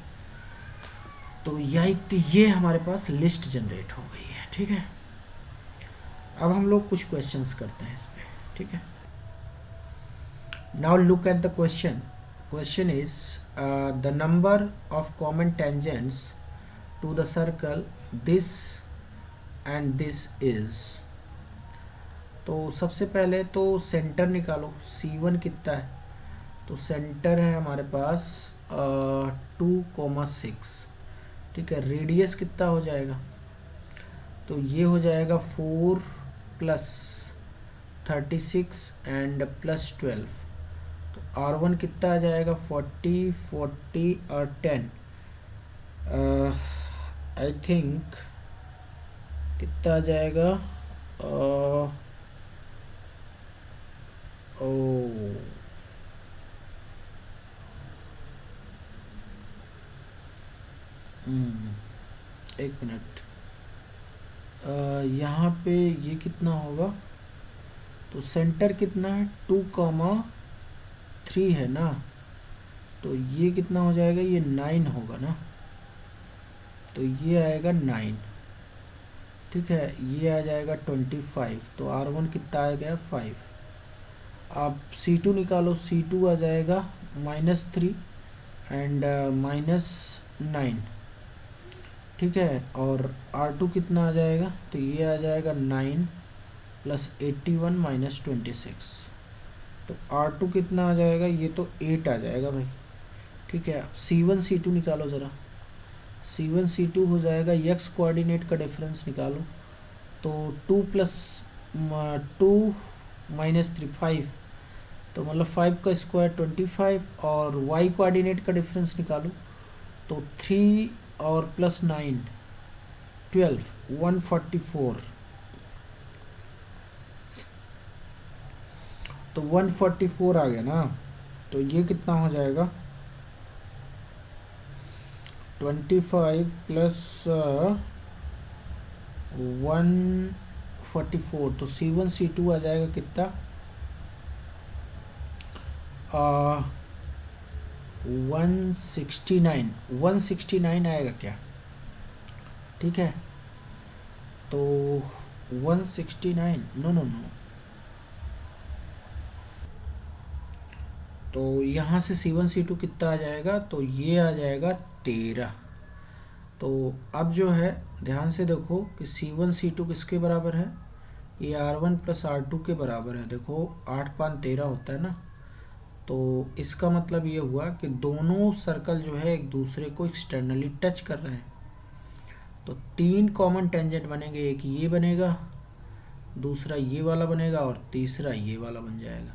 [SPEAKER 1] तो ये हमारे पास लिस्ट जनरेट हो गई है। ठीक है, अब हम लोग कुछ क्वेश्चंस करते हैं इस पे। ठीक है, now look at the question. Question is the number of common tangents to the circle this and this is. तो सबसे पहले तो सेंटर निकालो, C1 कितना है? तो सेंटर है हमारे पास 2,6। ठीक है, रेडियस कितना हो जाएगा? तो ये हो जाएगा 4 प्लस 36 एंड प्लस 12। तो R1 कितना आ जाएगा? 40 40 और 10। आई थिंक कितना आ जाएगा? एक मिनट, यहाँ पे ये कितना होगा? तो सेंटर कितना है? 2,3 है ना, तो ये कितना हो जाएगा? ये 9 होगा ना, तो ये आएगा 9। ठीक है, ये आ जाएगा 25। तो R1 कितना आ गया? 5। आप C2 निकालो, C2 आ जाएगा -3 एंड -9। ठीक है, और R2 कितना आ जाएगा? तो ये आ जाएगा 9 प्लस 81 माइनस 26। तो R2 कितना आ जाएगा? ये तो 8 आ जाएगा भाई। ठीक है, अब C1 C2 निकालो ज़रा। C1 C2 हो जाएगा, x कोऑर्डिनेट का डिफरेंस निकालो। तो 2 प्लस 2 माइनस 3 5, तो मतलब 5 का स्क्वायर 25, और y कोऑर्डिनेट का डिफरेंस निकालो। तो 3 और प्लस 9 12 144। तो 144 आ गया ना, तो ये कितना हो जाएगा? 25 प्लस 144 44, तो C1 C2 आ जाएगा कितना, 169 आएगा क्या, ठीक है। तो 169, नो नो नो, तो यहाँ से C1 C2 कितना आ जाएगा, तो ये आ जाएगा 13। तो अब जो है ध्यान से देखो कि C1 C2 किसके बराबर है, ये R1 प्लस R2 के बराबर है। देखो 8 5 13 होता है ना, तो इसका मतलब ये हुआ कि दोनों सर्कल जो है एक दूसरे को एक्सटर्नली टच कर रहे हैं। तो 3 कॉमन टेंजेंट बनेंगे, एक ये बनेगा, दूसरा ये वाला बनेगा और तीसरा ये वाला बन जाएगा।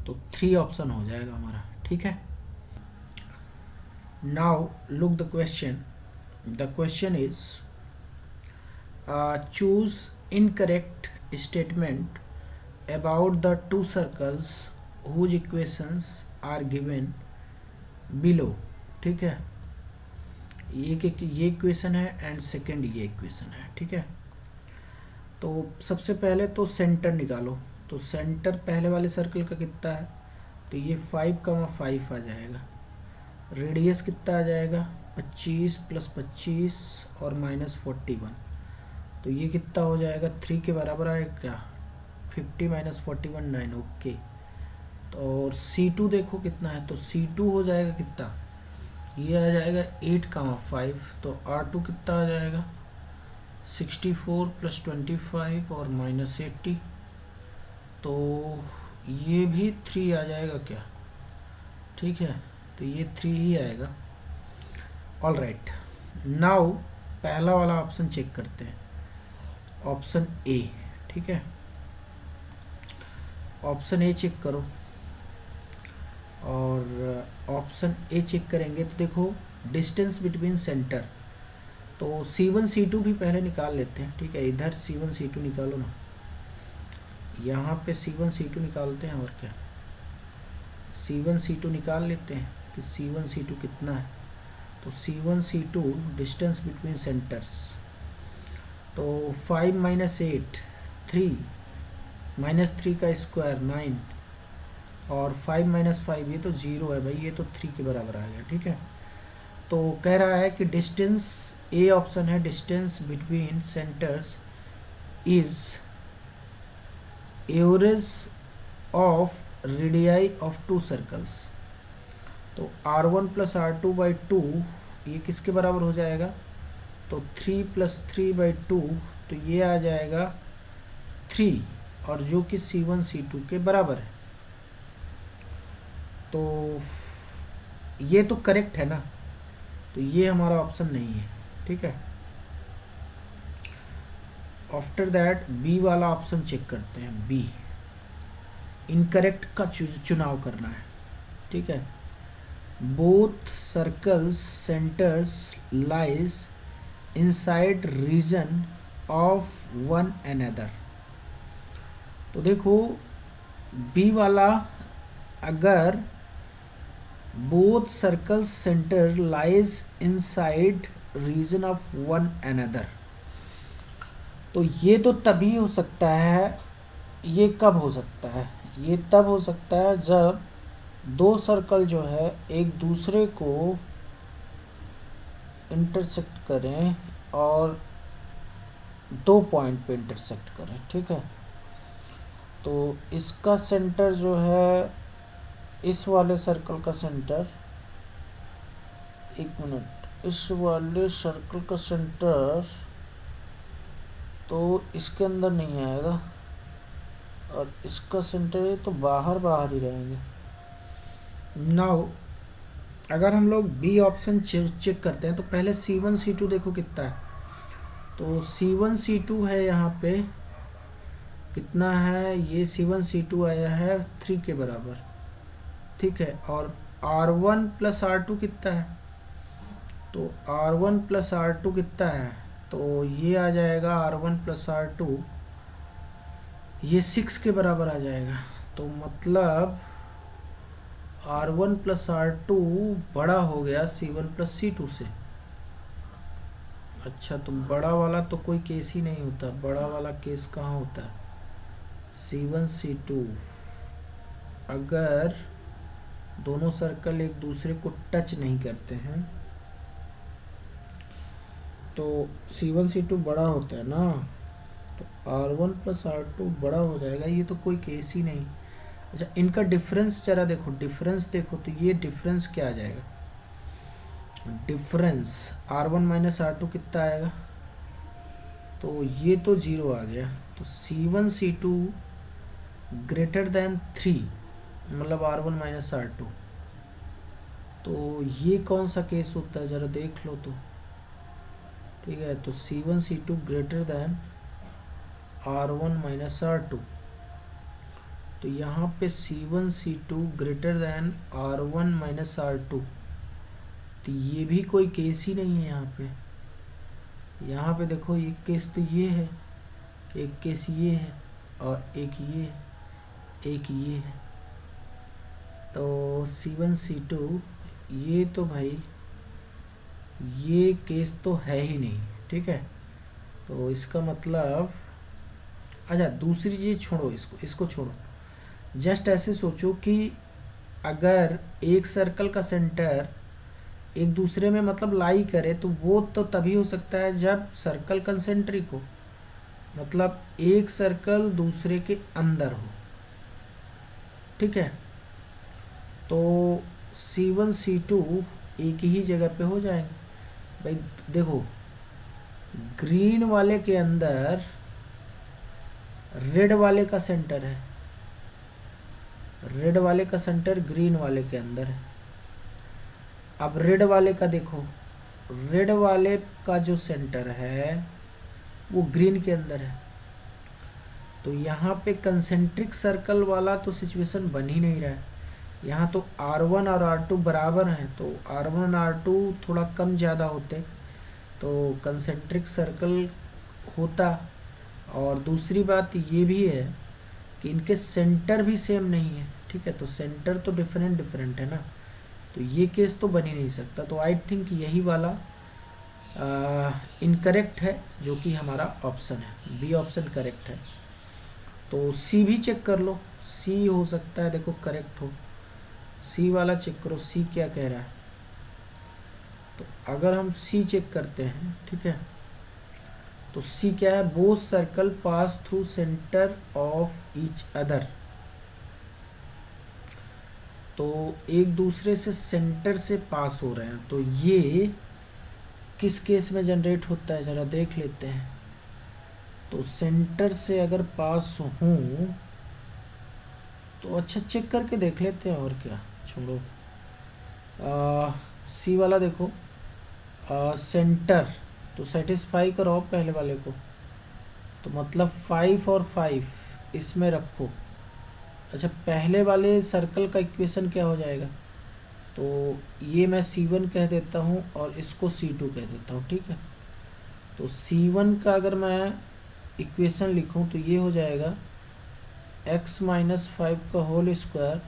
[SPEAKER 1] तो 3 ऑप्शन हो जाएगा हमारा, ठीक है। Now look the question, the question is choose incorrect statement about the two circles whose equations are given below, ठीक है। ये इक्वेशन है एंड सेकंड ये इक्वेशन है, ठीक है। तो सबसे पहले तो सेंटर निकालो, तो सेंटर पहले वाले सर्कल का कितना है, तो ये 5,5 आ जाएगा। रेडियस कितना आ जाएगा, 25 + 25 और -41, तो ये कितना हो जाएगा, 3 के बराबर आएगा क्या, 50 - 41 9, ओके। तो और C2 देखो कितना है, तो C2 हो जाएगा कितना, ये आ जाएगा 8,5, तो R2 कितना आ जाएगा, 64 + 25 और -80, तो ये भी 3 आ जाएगा क्या, ठीक है। तो ये 3 ही आएगा। ऑल राइट, नाउ पहला वाला ऑप्शन चेक करते हैं, ऑप्शन ए, ठीक है। ऑप्शन ए चेक करो, और ऑप्शन ए चेक करेंगे तो देखो डिस्टेंस बिटवीन सेंटर, तो C1 C2 भी पहले निकाल लेते हैं, ठीक है। इधर C1 C2 निकालो ना, यहाँ पे C1 C2 निकालते हैं, और क्या C1 C2 निकाल लेते हैं कि C1 C2 कितना है। तो C1 C2 distance between centres, तो 5 - 8 3, -3 का स्क्वायर 9, और 5 - 5 ये तो 0 है भाई, ये तो 3 के बराबर आ गया, ठीक है। तो कह रहा है कि डिस्टेंस, ए ऑप्शन है, distance between centres is average of radii of to circles. तो R1 + R2/2 ये किसके बराबर हो जाएगा, तो 3 + 3/2, तो ये आ जाएगा 3, और जो कि C1 C2 के बराबर है। तो ये तो करेक्ट है ना, तो ये हमारा ऑप्शन नहीं है, ठीक है। आफ्टर दैट बी वाला ऑप्शन चेक करते हैं, बी इनकरेक्ट का चुनाव करना है, ठीक है। Both circles centers lies inside region of one another. तो देखो बी वाला, अगर both circles center lies inside region of one another, तो ये तो तभी हो सकता है, ये कब हो सकता है, ये तब हो सकता है जब दो सर्कल जो है एक दूसरे को इंटरसेक्ट करें और 2 पॉइंट पे इंटरसेक्ट करें, ठीक है। तो इसका सेंटर जो है, इस वाले सर्कल का सेंटर, एक मिनट, इस वाले सर्कल का सेंटर तो इसके अंदर नहीं आएगा, और इसका सेंटर तो बाहर बाहर ही रहेंगे। नाउ अगर हम लोग बी ऑप्शन चेक करते हैं, तो पहले C1 C2 देखो कितना है, तो C1 C2 है यहाँ पे कितना है, ये C1 C2 आया है 3 के बराबर, ठीक है। और R1 + R2 कितना है, तो R1 + R2 कितना है, तो ये आ जाएगा R1 + R2, ये 6 के बराबर आ जाएगा। तो मतलब R1 + R2 बड़ा हो गया C1 + C2 से, अच्छा, तो बड़ा वाला तो कोई केस ही नहीं होता, बड़ा वाला केस कहाँ होता है? C1 C2 अगर दोनों सर्कल एक दूसरे को टच नहीं करते हैं तो C1 C2 बड़ा होता है ना, तो R1 प्लस R2 बड़ा हो जाएगा, ये तो कोई केस ही नहीं। अच्छा, इनका डिफरेंस जरा देखो, डिफरेंस देखो, तो ये डिफरेंस क्या आ जाएगा? डिफरेंस R1 माइनस R2 कितना आएगा? तो ये तो जीरो आ गया। तो C1 C2 ग्रेटर देन 3, मतलब R1 माइनस R2, तो ये कौन सा केस होता है जरा देख लो तो। ठीक है, तो C1 C2 greater than R1 minus R2, तो यहाँ पे C1 C2 greater than R1 minus R2, तो ये भी कोई केस ही नहीं है यहाँ पे। यहाँ पे देखो, एक केस तो ये है, एक केस ये है, और एक ये है, एक ये है। तो C1 C2 ये तो भाई ये केस तो है ही नहीं। ठीक है, तो इसका मतलब, अच्छा दूसरी चीज़ छोड़ो, इसको छोड़ो, जस्ट ऐसे सोचो कि अगर एक सर्कल का सेंटर एक दूसरे में मतलब लाई करे, तो वो तो तभी हो सकता है जब सर्कल कंसेंट्रिक हो, मतलब एक सर्कल दूसरे के अंदर हो। ठीक है, तो C1 C2 एक ही जगह पे हो जाएंगे। भाई देखो, ग्रीन वाले के अंदर रेड वाले का सेंटर है, रेड वाले का सेंटर ग्रीन वाले के अंदर है। अब रेड वाले का देखो, रेड वाले का जो सेंटर है वो ग्रीन के अंदर है, तो यहाँ पे कंसेंट्रिक सर्कल वाला तो सिचुएशन बन ही नहीं रहा है। यहाँ तो R1 और R2 बराबर हैं, तो R1 R2 थोड़ा कम ज़्यादा होते तो कंसेंट्रिक सर्कल होता। और दूसरी बात ये भी है कि इनके सेंटर भी सेम नहीं है। ठीक है, तो सेंटर तो डिफरेंट डिफरेंट है ना, तो ये केस तो बन ही नहीं सकता। तो आई थिंक यही वाला इनकरेक्ट है, जो कि हमारा ऑप्शन है, बी ऑप्शन करेक्ट है। तो सी भी चेक कर लो, सी हो सकता है देखो करेक्ट हो, सी वाला चेक करो, सी क्या कह रहा है। तो अगर हम सी चेक करते हैं, ठीक है, तो सी क्या है? Both circle pass through centre of each other, तो एक दूसरे से सेंटर से पास हो रहे हैं। तो ये किस केस में जनरेट होता है जरा देख लेते हैं। तो सेंटर से अगर पास हूँ तो अच्छा चेक करके देख लेते हैं, और क्या छोड़ो। सी वाला देखो, सेंटर तो सेटिस्फाई करो पहले वाले को, तो मतलब 5 और 5 इसमें रखो। अच्छा, पहले वाले सर्कल का इक्वेशन क्या हो जाएगा? तो ये मैं C1 कह देता हूँ और इसको C2 कह देता हूँ। ठीक है, तो C1 का अगर मैं इक्वेशन लिखूँ तो ये हो जाएगा x माइनस 5 का होल स्क्वायर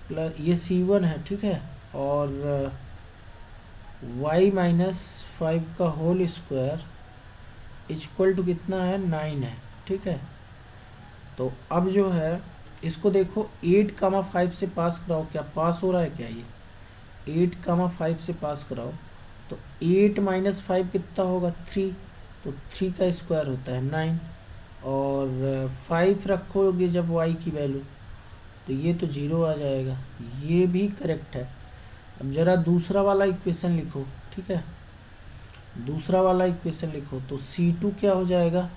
[SPEAKER 1] प्लस, ये C1 है। ठीक है, और y माइनस 5 का होल स्क्वायर इक्वल टू कितना है? 9 है। ठीक है, तो अब जो है इसको देखो, 8,5 से पास कराओ, क्या पास हो रहा है क्या? ये 8,5 से पास कराओ, तो 8 माइनस 5 कितना होगा? 3, तो 3 का स्क्वायर होता है 9, और 5 रखोगे जब y की वैल्यू, तो ये तो 0 आ जाएगा, ये भी करेक्ट है। अब ज़रा दूसरा वाला इक्वेशन लिखो। ठीक है, दूसरा वाला इक्वेशन लिखो, तो C2 क्या हो जाएगा?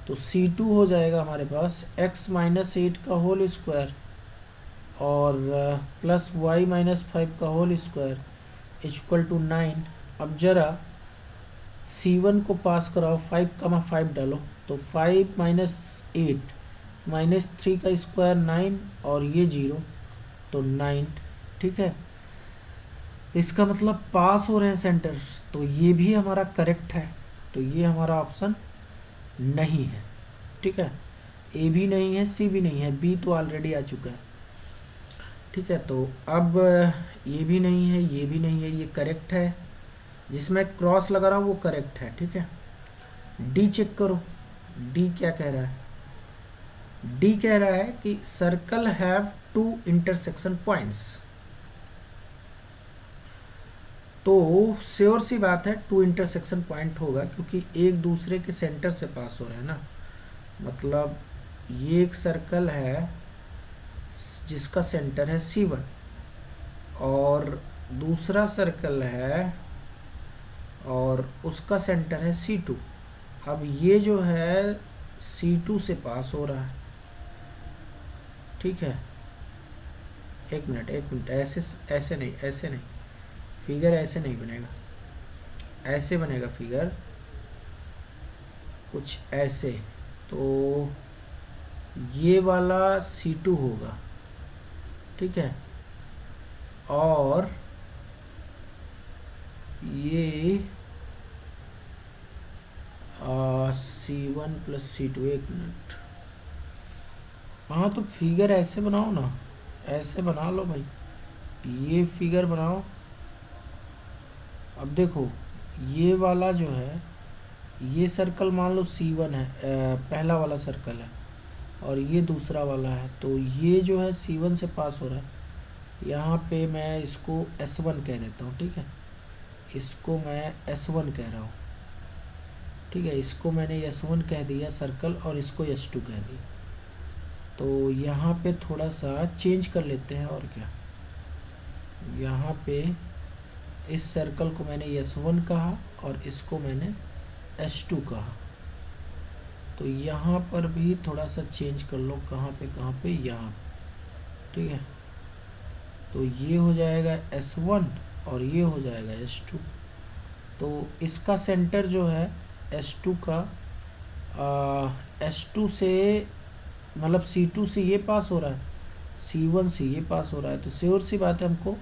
[SPEAKER 1] तो C2 हो जाएगा हमारे पास x माइनस 8 का होल स्क्वायर और प्लस y माइनस 5 का होल स्क्वायर इक्वल टू 9। अब ज़रा C1 को पास कराओ, 5,5 डालो, तो 5 माइनस 8 माइनस 3 का स्क्वायर 9, और ये 0, तो 9। ठीक है, तो इसका मतलब पास हो रहे हैं सेंटर, तो ये भी हमारा करेक्ट है, तो ये हमारा ऑप्शन नहीं है। ठीक है, ए भी नहीं है, सी भी नहीं है, बी तो ऑलरेडी आ चुका है। ठीक है, तो अब ये भी नहीं है, ये भी नहीं है, ये करेक्ट है, जिसमें क्रॉस लगा रहा हूँ वो करेक्ट है, ठीक है। डी चेक करो, डी क्या कह रहा है। डी कह रहा है कि सर्कल हैव 2 इंटरसेक्शन पॉइंट्स। तो श्योर सी बात है 2 इंटरसेक्शन पॉइंट होगा, क्योंकि एक दूसरे के सेंटर से पास हो रहे हैं ना। मतलब ये एक सर्कल है जिसका सेंटर है C1 और दूसरा सर्कल है और उसका सेंटर है C2। अब ये जो है C2 से पास हो रहा है, ठीक है। एक मिनट, ऐसे नहीं, फिगर ऐसे नहीं बनेगा, ऐसे बनेगा फिगर कुछ ऐसे। तो ये वाला C2 होगा, ठीक है, और ये C1 प्लस C2। एक मिनट, हाँ तो फिगर ऐसे बनाओ ना, ऐसे बना लो भाई, ये फिगर बनाओ। अब देखो ये वाला जो है, ये सर्कल मान लो C1 है, पहला वाला सर्कल है, और ये दूसरा वाला है। तो ये जो है C1 से पास हो रहा है, यहाँ पे मैं इसको S1 कह देता हूँ, ठीक है। इसको मैं S1 कह रहा हूँ, ठीक है। इसको मैंने S1 कह दिया सर्कल, और इसको S2 कह दिया। तो यहाँ पे थोड़ा सा चेंज कर लेते हैं, और क्या, यहाँ पे इस सर्कल को मैंने S1 कहा और इसको मैंने S2 कहा। तो यहाँ पर भी थोड़ा सा चेंज कर लो, कहाँ पे, यहाँ, ठीक है। तो ये हो जाएगा S1 और ये हो जाएगा S2। तो इसका सेंटर जो है S2 का, S2 से मतलब C2 से ये पास हो रहा है, C1 से ये पास हो रहा है। तो श्योर सी बात है हमको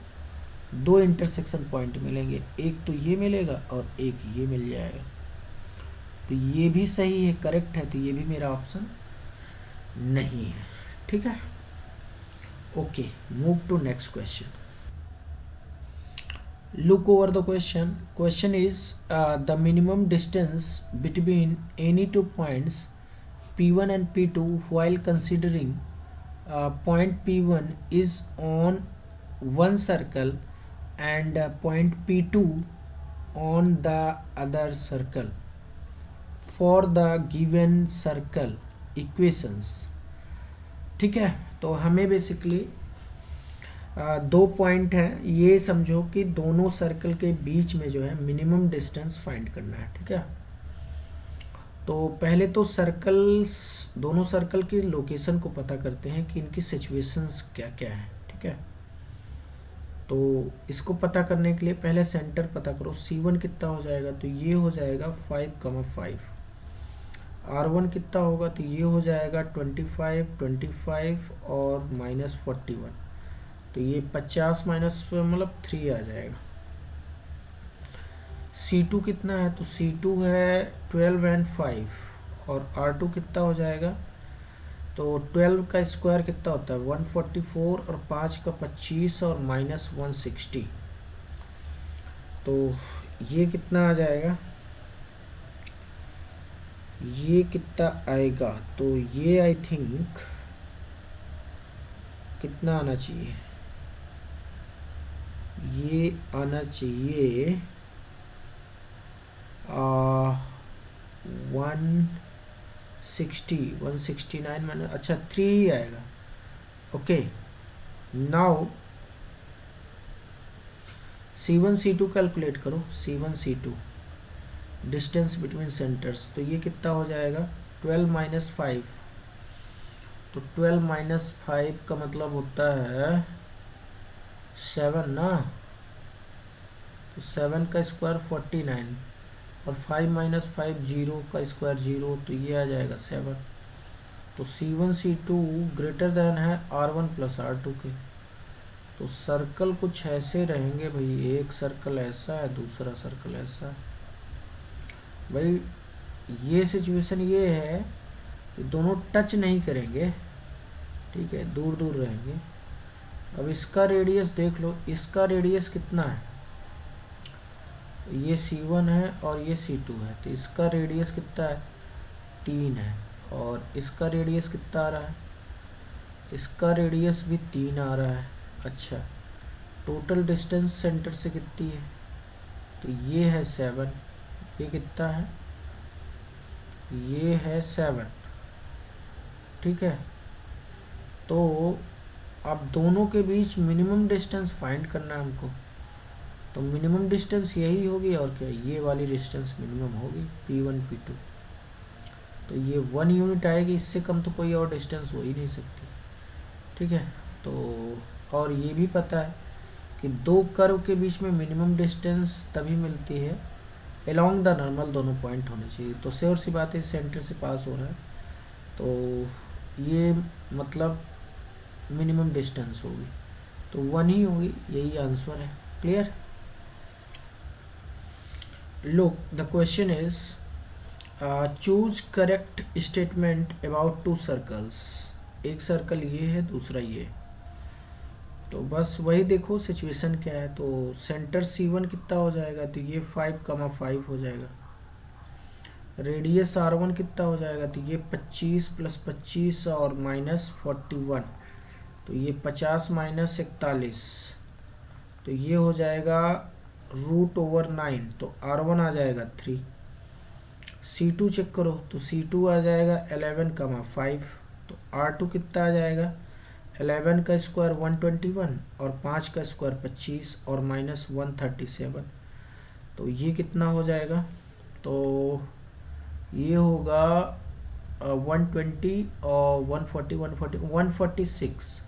[SPEAKER 1] 2 इंटरसेक्शन पॉइंट मिलेंगे, एक तो ये मिलेगा और एक ये मिल जाएगा। तो ये भी सही है, करेक्ट है, तो ये भी मेरा ऑप्शन नहीं है, ठीक है। Okay, move to next question. Look over the question. Question is the minimum distance between any 2 points P1 and P2 while considering point P1 is on one circle and point P2 on the other circle for the given circle equations, ठीक है। तो हमें बेसिकली 2 पॉइंट हैं, ये समझो कि दोनों सर्कल के बीच में जो है मिनिमम डिस्टेंस फाइंड करना है, ठीक है। तो पहले तो दोनों सर्कल की लोकेशन को पता करते हैं कि इनकी सिचुएशंस क्या क्या है, ठीक है। तो इसको पता करने के लिए पहले सेंटर पता करो। C1 कितना हो जाएगा, तो ये हो जाएगा 5,5। R1 कितना होगा, तो ये हो जाएगा 25 और -41। तो ये 50 माइनस मतलब 3 आ जाएगा। C2 कितना है, तो C2 है 12 और 5, और R2 कितना हो जाएगा, तो 12 का स्क्वायर कितना होता है 144, और 5 का 25 और -160। तो ये कितना आ जाएगा, ये कितना आएगा, तो ये आई थिंक कितना आना चाहिए, ये आना चाहिए 169 मैंने, अच्छा 3 ही आएगा। Okay, now C1 C2 calculate करो। C1 C2 distance between centres, तो ये कितना हो जाएगा 12 - 5। तो 12 - 5 का मतलब होता है 7 ना। तो 7 का स्क्वायर 49, और 5 - 5 0 का स्क्वायर 0, तो ये आ जाएगा 7। तो C1 C2 ग्रेटर देन है R1 प्लस R2 के। तो सर्कल कुछ ऐसे रहेंगे भाई, एक सर्कल ऐसा है, दूसरा सर्कल ऐसा है भाई। ये सिचुएशन ये है कि दोनों टच नहीं करेंगे, ठीक है, दूर दूर रहेंगे। अब इसका रेडियस देख लो, इसका रेडियस कितना है, ये C1 है और ये C2 है, तो इसका रेडियस कितना है 3 है, और इसका रेडियस कितना आ रहा है, इसका रेडियस भी 3 आ रहा है। अच्छा, टोटल डिस्टेंस सेंटर से कितनी है, तो ये है 7, ये कितना है, ये है 7, ठीक है। तो अब दोनों के बीच मिनिमम डिस्टेंस फाइंड करना है हमको, तो मिनिमम डिस्टेंस यही होगी और क्या, ये वाली डिस्टेंस मिनिमम होगी P1 P2, तो ये 1 यूनिट आएगी, इससे कम तो कोई और डिस्टेंस हो ही नहीं सकती, ठीक है। तो और ये भी पता है कि दो कर्व के बीच में मिनिमम डिस्टेंस तभी मिलती है अलोंग द नॉर्मल, दोनों पॉइंट होने चाहिए, तो श्योर सी बात है सेंटर से पास हो रहा है, तो ये मतलब मिनिमम डिस्टेंस होगी, तो 1 ही होगी, यही आंसर है। Clear. Look, the question is choose correct statement about two circles. एक सर्कल ये है, दूसरा ये, तो बस वही देखो सिचुएशन क्या है। तो सेंटर C1 कितना हो जाएगा, तो ये 5,5 हो जाएगा। रेडियस R1 कितना हो जाएगा, तो ये 25 + 25 और -41, तो ये 50 - 41, तो ये हो जाएगा √9, तो R1 आ जाएगा 3। C2 चेक करो, तो C2 आ जाएगा 11,5, तो R2 कितना आ जाएगा, 11 का स्क्वायर 121 और 5 का स्क्वायर 25 और -137, तो ये कितना हो जाएगा, तो ये होगा 120 और 146,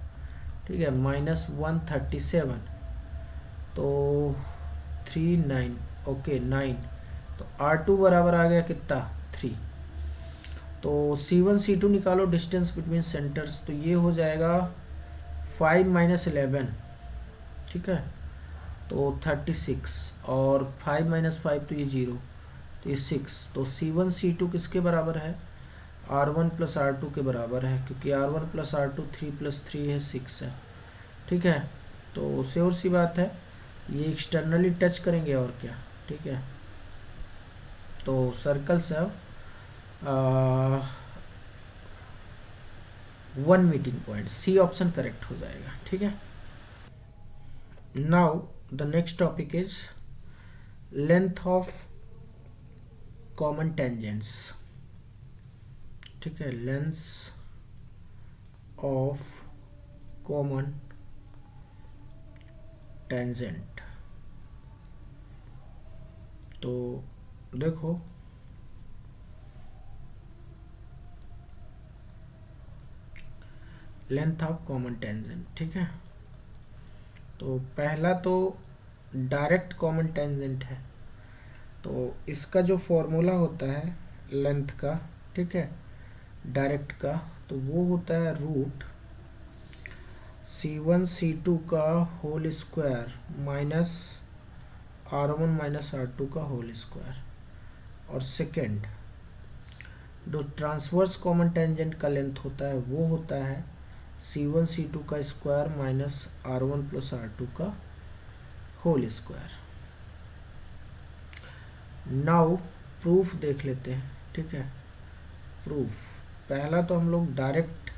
[SPEAKER 1] ठीक है, -137, तो 39, ओके 9, तो R2 बराबर आ गया कितना 3। तो C1 C2 निकालो डिस्टेंस बिटवीन सेंटर्स, तो ये हो जाएगा 5 - 11, ठीक है, तो 36 और 5 - 5 तो ये 0, तो ये 6, तो C1 C2 किसके बराबर है, R1 + R2 के बराबर है, क्योंकि R1 + R2 3 + 3 है 6 है, ठीक है। तो श्योर सी बात है ये एक्सटर्नली टच करेंगे और क्या, ठीक है। तो circles have 1 meeting point, C option correct हो जाएगा, ठीक है। Now the next topic is length of common tangents, ठीक है, लेंथ ऑफ कॉमन टेंजेंट। तो देखो लेंथ ऑफ कॉमन टेंजेंट, ठीक है। तो पहला तो डायरेक्ट कॉमन टेंजेंट है, तो इसका जो फॉर्मूला होता है लेंथ का, ठीक है, डायरेक्ट का, तो वो होता है √C1 C2 का whole square minus R1 - R2 का होल स्क्वायर, और सेकेंड जो ट्रांसवर्स कॉमन टेंजेंट का लेंथ होता है वो होता है C1 C2 का स्क्वायर माइनस R1 + R2 का होल स्क्वायर। नाउ प्रूफ देख लेते हैं, ठीक है। प्रूफ पहला तो हम लोग डायरेक्ट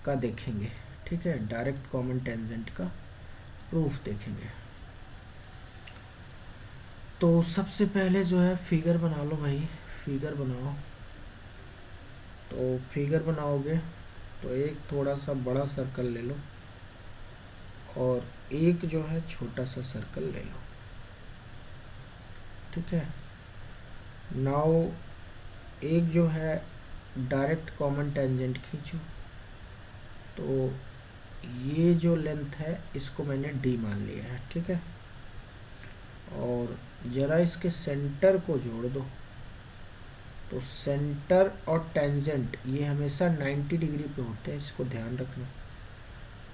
[SPEAKER 1] का देखेंगे, ठीक है, डायरेक्ट कॉमन टेंजेंट का प्रूफ देखेंगे। तो सबसे पहले जो है फिगर बना लो भाई, फिगर बनाओ। तो फिगर बनाओगे तो एक थोड़ा सा बड़ा सर्कल ले लो और एक जो है छोटा सा सर्कल ले लो, ठीक है। नाउ एक जो है डायरेक्ट कॉमन टेंजेंट खींचो, तो ये जो लेंथ है इसको मैंने d मान लिया है, ठीक है। और ज़रा इसके सेंटर को जोड़ दो, तो सेंटर और टेंजेंट ये हमेशा 90 डिग्री पे होते हैं, इसको ध्यान रखना,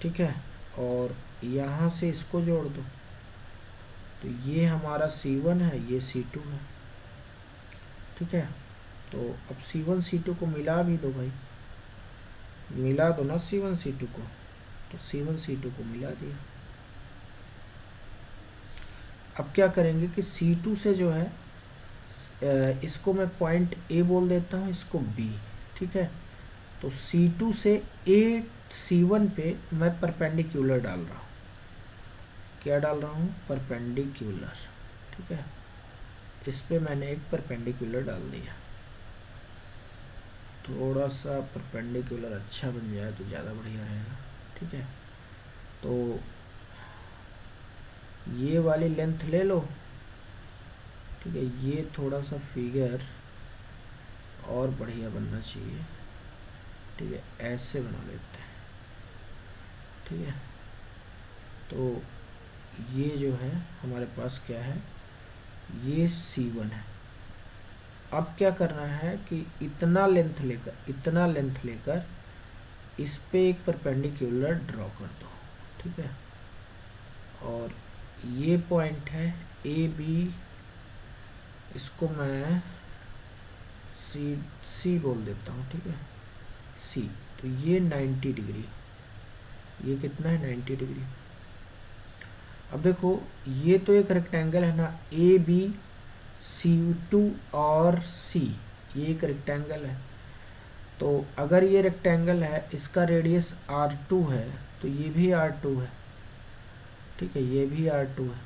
[SPEAKER 1] ठीक है। और यहाँ से इसको जोड़ दो, तो ये हमारा C1 है, ये C2 है, ठीक है। तो अब C1 C2 को मिला भी दो भाई, मिला दो ना C1 C2 को, तो C1 C2 को मिला दिया। अब क्या करेंगे कि C2 से जो है इसको मैं पॉइंट A बोल देता हूँ, इसको B, ठीक है। तो C2 से C1 पे मैं परपेंडिकुलर डाल रहा हूँ। क्या डाल रहा हूँ? परपेंडिकुलर, ठीक है। इस पे मैंने एक परपेंडिकुलर डाल दिया। थोड़ा सा परपेंडिकुलर अच्छा बन जाए तो ज़्यादा बढ़िया रहेगा, ठीक है। तो ये वाली लेंथ ले लो, ठीक है। ये थोड़ा सा फिगर और बढ़िया बनना चाहिए, ठीक है। ऐसे बना लेते हैं, ठीक है। तो ये जो है हमारे पास क्या है, ये C1 है। अब क्या करना है कि इतना लेंथ लेकर इस पे एक परपेंडिकुलर ड्रॉ कर दो, ठीक है। और ये पॉइंट है AB, इसको मैं C बोल देता हूँ, ठीक है। C, तो ये 90 डिग्री, ये कितना है 90 डिग्री। अब देखो ये तो एक रेक्टेंगल है ना, AB C2 और C, ये एक रेक्टेंगल है। तो अगर ये रेक्टेंगल है, इसका रेडियस R2 है, तो ये भी R2 है, ठीक है। ये भी R2 है।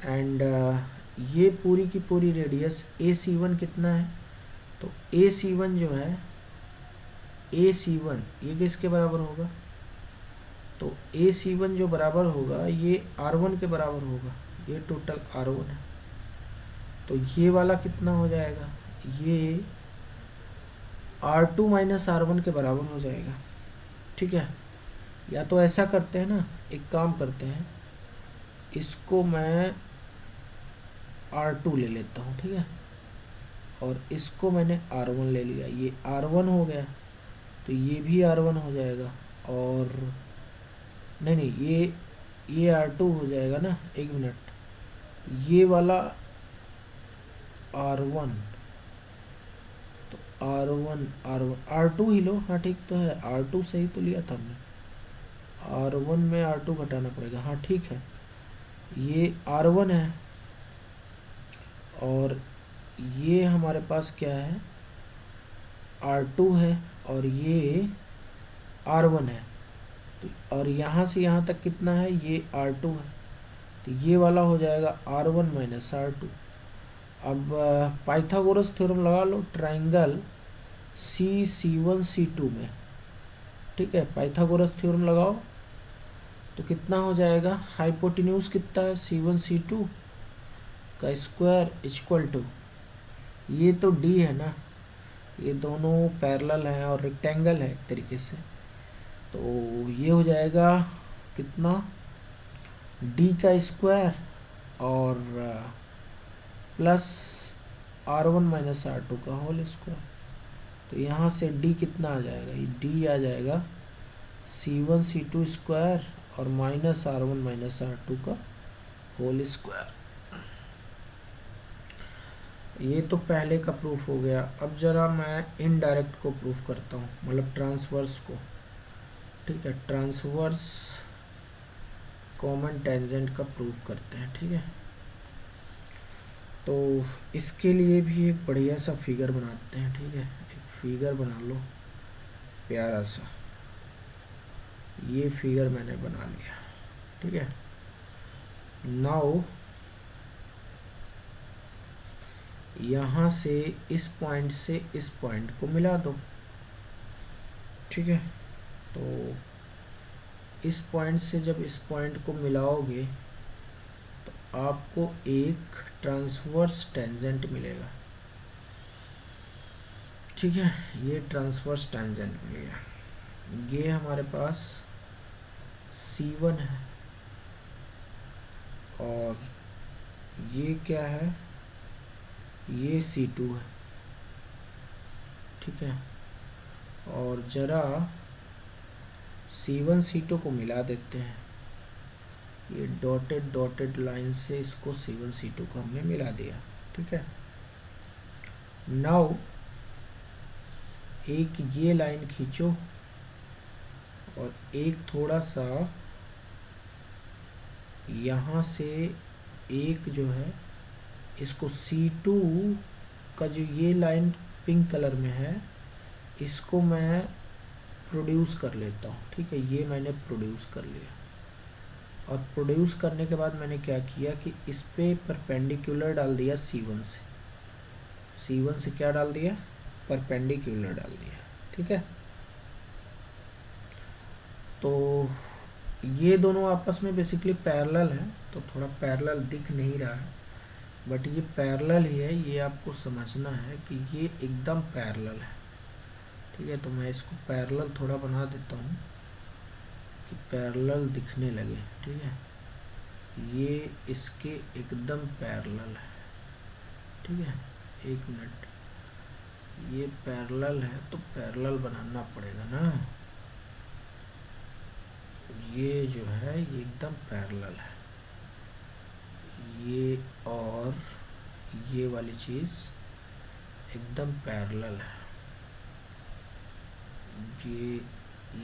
[SPEAKER 1] एंड ये पूरी की पूरी रेडियस AC1 कितना है? तो AC1 जो है, AC1 ये किसके बराबर होगा? तो AC1 जो बराबर होगा ये R1 के बराबर होगा। ये टोटल R1 है। तो ये वाला कितना हो जाएगा? ये R2 माइनस R1 के बराबर हो जाएगा, ठीक है। या तो ऐसा करते हैं ना, एक काम करते हैं, इसको मैं R2 ले लेता हूँ, ठीक है। और इसको मैंने R1 ले लिया, ये R1 हो गया, तो ये भी R1 हो जाएगा। और नहीं, ये R2 हो जाएगा ना, एक मिनट, ये वाला R1, तो R2 ही लो, हाँ ठीक तो है, R2 सही तो लिया था हमने। R1 में R2 घटाना पड़ेगा, हाँ ठीक है। ये R1 है और ये हमारे पास क्या है, R2 है, और ये R1 है। तो और यहाँ से यहाँ तक कितना है, ये R2 है, तो ये वाला हो जाएगा R1 माइनस R2। अब पाइथागोरस थ्योरम लगा लो ट्राइंगल C1 C2 में, ठीक है। पाइथागोरस थ्योरम लगाओ तो कितना हो जाएगा, हाइपोटेन्यूज कितना है C1 C2 का स्क्वायर इक्वल टू, ये तो D है ना, ये दोनों पैरेलल हैं और रेक्टेंगल है एक तरीके से। तो ये हो जाएगा कितना, D का स्क्वायर और प्लस R1 माइनस R2 का होल स्क्वायर। तो यहाँ से D कितना आ जाएगा, ये D आ जाएगा C1 C2 स्क्वायर और माइनस R1 माइनस R2 का होल स्क्वायर। ये तो पहले का प्रूफ हो गया। अब जरा मैं इनडायरेक्ट को प्रूफ करता हूँ, मतलब ट्रांसवर्स को, ठीक है। ट्रांसवर्स कॉमन टेंजेंट का प्रूफ करते हैं, ठीक है। तो इसके लिए भी एक बढ़िया सा फिगर बनाते हैं, ठीक है। एक फिगर बना लो प्यारा सा, ये फिगर मैंने बना लिया, ठीक है। नाउ यहाँ से इस पॉइंट से इस पॉइंट को मिला दो, ठीक है। तो इस पॉइंट से जब इस पॉइंट को मिलाओगे तो आपको एक ट्रांसवर्स टेंजेंट मिलेगा, ठीक है। ये ट्रांसवर्स टेंजेंट मिलेगा। ये हमारे पास C1 है और ये क्या है, ये C2 है, ठीक है। और जरा C1 C2 को मिला देते हैं, ये डॉटेड लाइन से इसको C1 C2 को हमने मिला दिया, ठीक है। नाउ एक ये लाइन खींचो और एक थोड़ा सा यहाँ से एक जो है इसको C2 का जो ये लाइन पिंक कलर में है इसको मैं प्रोड्यूस कर लेता हूँ। ठीक है, ये मैंने प्रोड्यूस कर लिया और प्रोड्यूस करने के बाद मैंने क्या किया कि इस पे परपेंडिकुलर डाल दिया C1 से क्या डाल दिया, परपेंडिकुलर डाल दिया। ठीक है, तो ये दोनों आपस में बेसिकली पैरेलल है, तो थोड़ा पैरेलल दिख नहीं रहा है बट ये पैरेलल ही है, ये आपको समझना है कि ये एकदम पैरेलल है। ठीक है, तो मैं इसको पैरेलल थोड़ा बना देता हूँ कि पैरेलल दिखने लगे। ठीक है, ये इसके एकदम पैरेलल है। ठीक है, एक मिनट, ये पैरेलल है तो पैरेलल बनाना पड़ेगा ना, ये जो है ये एकदम पैरेलल है, ये और ये वाली चीज़ एकदम पैरेलल है, ये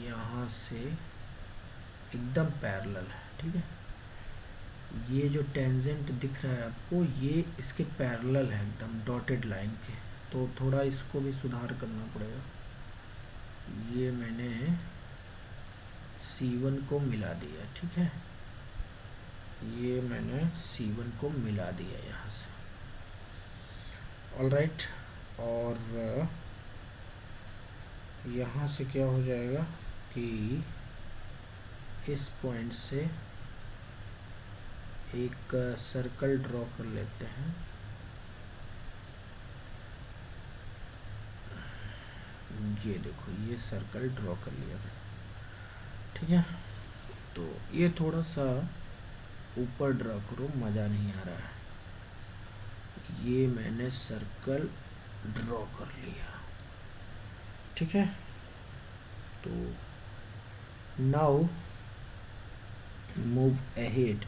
[SPEAKER 1] यहाँ से एकदम पैरेलल है। ठीक है, ये जो टेंजेंट दिख रहा है आपको ये इसके पैरेलल है एकदम डॉटेड लाइन के, तो थोड़ा इसको भी सुधार करना पड़ेगा। ये मैंने C1 को मिला दिया। ठीक है, ये मैंने C1 को मिला दिया यहाँ से। ऑलराइट, और यहाँ से क्या हो जाएगा कि इस पॉइंट से एक सर्कल ड्रॉ कर लेते हैं। ये देखो, ये सर्कल ड्रॉ कर लिया था। ठीक है, तो ये थोड़ा सा ऊपर ड्रॉ करो, मज़ा नहीं आ रहा है। ये मैंने सर्कल ड्रॉ कर लिया। ठीक है, तो नाउ मूव अहेड।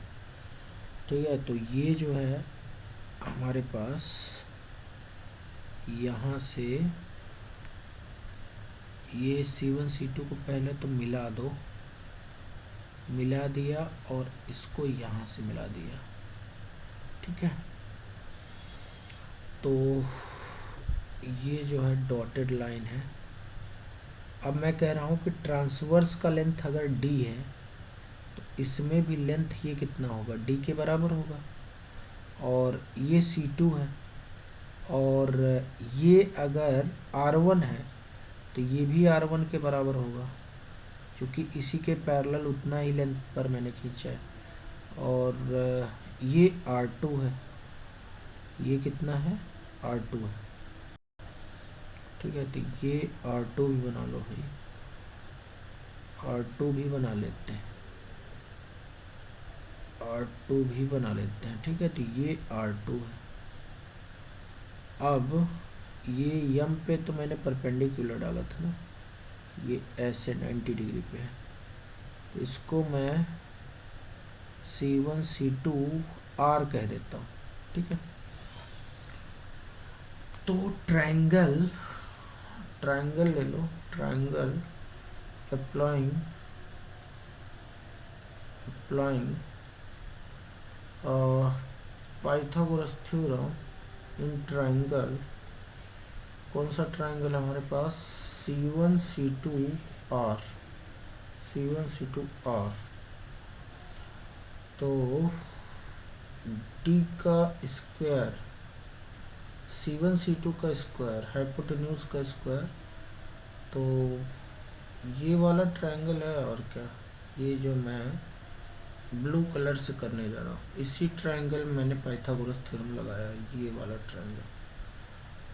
[SPEAKER 1] ठीक है, तो ये जो है हमारे पास यहाँ से ये C1 C2 को पहले तो मिला दो, मिला दिया और इसको यहाँ से मिला दिया। ठीक है, तो ये जो है डॉटेड लाइन है। अब मैं कह रहा हूँ कि ट्रांसवर्स का लेंथ अगर D है तो इसमें भी लेंथ ये कितना होगा, D के बराबर होगा। और ये C2 है और ये अगर R1 है तो ये भी R1 के बराबर होगा, क्योंकि इसी के पैरेलल उतना ही लेंथ पर मैंने खींचा है। और ये R2 है, ये कितना है, R2 है। ठीक है, तो ये R2 भी बना लो भाई, R2 भी बना लेते हैं, R2 भी बना लेते हैं। ठीक है, तो ये R2 है। अब ये यम पे तो मैंने परपेंडिकुलर डाला था ना, ये ऐसे 90 डिग्री पे है, तो इसको मैं C1 C2 R कह देता हूँ। ठीक है, तो ट्रायंगल ले लो, triangle applying Pythagoras theorem in triangle. कौन सा ट्रायंगल है हमारे पास, C1 C2 R, C1 C2 R। तो D का स्क्वायर, C1 C2 का स्क्वायर, हाइपोटेन्यूज का स्क्वायर, तो ये वाला ट्रायंगल है। और क्या, ये जो मैं ब्लू कलर से करने जा रहा हूँ, इसी ट्रायंगल में मैंने पाइथागोरस थ्योरम लगाया है, ये वाला ट्रायंगल।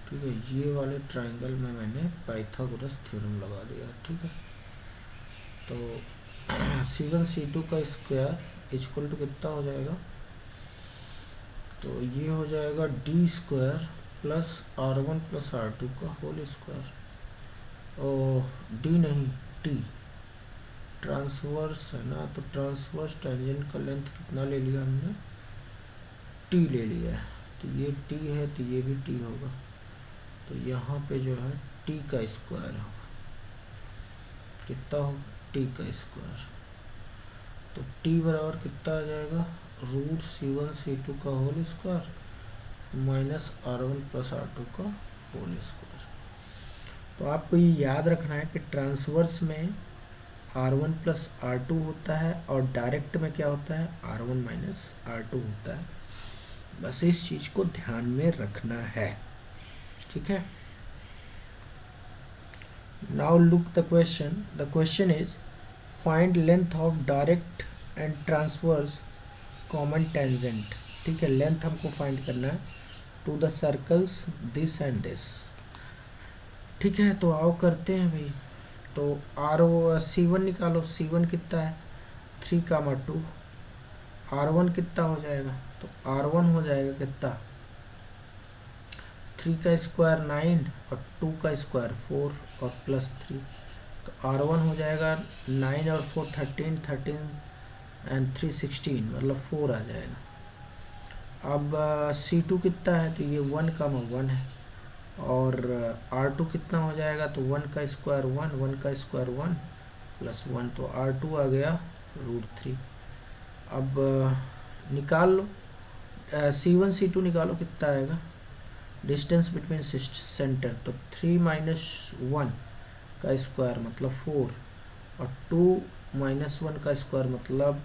[SPEAKER 1] ठीक है, ये वाले ट्रायंगल में मैंने पाइथागोरस थ्योरम लगा दिया। ठीक है, तो C1 C2 का स्क्वायर इक्वल टू कितना हो जाएगा, तो ये हो जाएगा D square plus R1 plus R2 का होल स्क्वायर। और D नहीं, T ट्रांसवर्स है ना, तो ट्रांसवर्स टेंजेंट का लेंथ कितना ले लिया हमने, T ले लिया है, तो ये T है तो ये भी T होगा, तो यहाँ पे जो है T का स्क्वायर होगा, कितना होगा, T का स्क्वायर। तो टी बराबर कितना आ जाएगा, √C1 C2 का whole square minus R1 plus R2 का होल स्क्वायर। तो आपको ये याद रखना है कि ट्रांसवर्स में R1 प्लस R2 होता है और डायरेक्ट में क्या होता है, R1 माइनस R2 होता है। बस इस चीज़ को ध्यान में रखना है, ठीक है। Now look the question is find length of direct and transverse common tangent. ठीक है, लेंथ हमको फाइंड करना है to the circles this and this. ठीक है, तो आओ करते हैं भाई। तो C1 निकालो, C1 कितना है 3, 2। R1 कितना हो जाएगा, तो R1 हो जाएगा कितना 3 का स्क्वायर 9 और 2 का स्क्वायर 4 और प्लस 3। तो R1 हो जाएगा 9 और 4 13, 13 एंड 3 16, मतलब 4 आ जाएगा। अब C2 कितना है, तो ये 1, 1 है। और R2 कितना हो जाएगा, तो 1 का स्क्वायर 1, 1 का स्क्वायर 1 प्लस 1, तो R2 आ गया √3। अब निकाल लो C1 C2 निकालो, कितना आएगा डिस्टेंस बिटवीन सेंटर, तो 3 - 1 का स्क्वायर मतलब 4 और 2 - 1 का स्क्वायर मतलब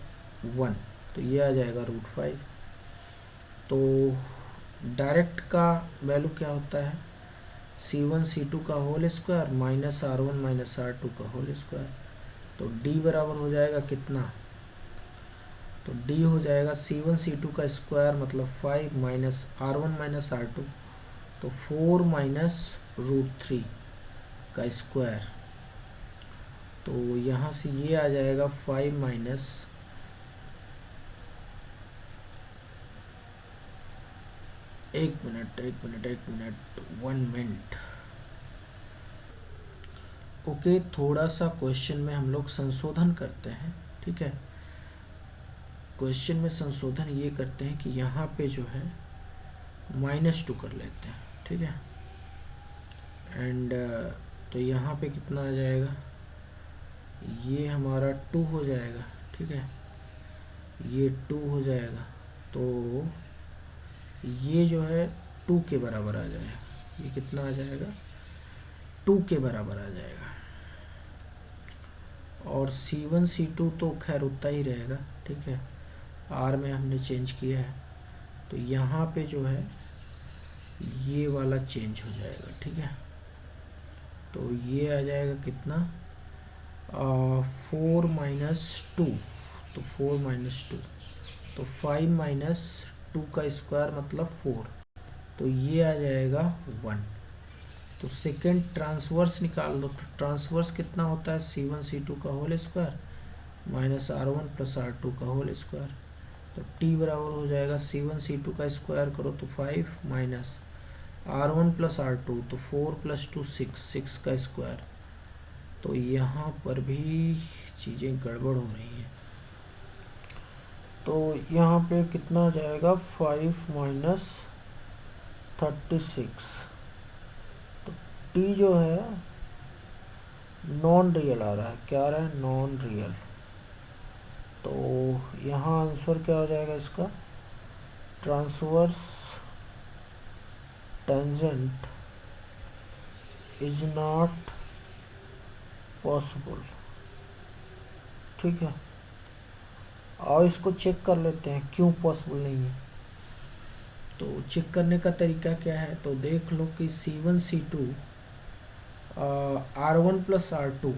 [SPEAKER 1] 1, तो ये आ जाएगा √5। तो डायरेक्ट का वैल्यू क्या होता है, C1 C2 का whole square minus R1 minus R2 का होल स्क्वायर। तो D बराबर हो जाएगा कितना, तो D हो जाएगा C1 C2 का स्क्वायर मतलब 5 माइनस R1 माइनस R2, तो 4 माइनस √3 का स्क्वायर। तो यहाँ से ये आ जाएगा 5 माइनस एक मिनट 1 मिनट। ओके, थोड़ा सा क्वेश्चन में हम लोग संशोधन करते हैं। ठीक है, क्वेश्चन में संशोधन ये करते हैं कि यहाँ पे जो है -2 कर लेते हैं। ठीक है, एंड तो यहाँ पे कितना आ जाएगा, ये हमारा 2 हो जाएगा। ठीक है, ये 2 हो जाएगा, तो ये जो है 2 के बराबर आ जाएगा। ये कितना आ जाएगा, 2 के बराबर आ जाएगा। और C1 C2 तो खैर उतना ही रहेगा। ठीक है, R में हमने चेंज किया है, तो यहाँ पे जो है ये वाला चेंज हो जाएगा। ठीक है, तो ये आ जाएगा कितना 4 - 2, तो 4 - 2, तो 5 - 2 का स्क्वायर मतलब 4, तो ये आ जाएगा 1। तो सेकेंड ट्रांसवर्स निकाल लो, तो ट्रांसवर्स कितना होता है C1 C2 का whole square minus R1 plus R2 का होल स्क्वायर। तो T बराबर हो जाएगा C1 C2 का स्क्वायर करो तो 5 माइनस R1 प्लस R2, तो 4 + 2 6 का स्क्वायर। तो यहाँ पर भी चीज़ें गड़बड़ हो रही हैं, तो यहाँ पे कितना आ जाएगा 5 माइनस 36। तो T जो है नॉन रियल आ रहा है, क्या आ रहा है, नॉन रियल। तो यहाँ आंसर क्या हो जाएगा इसका, transverse tangent is not possible. ठीक है, और इसको चेक कर लेते हैं क्यों पॉसिबल नहीं है। तो चेक करने का तरीका क्या है, तो देख लो कि C1 C2 R1 plus R2।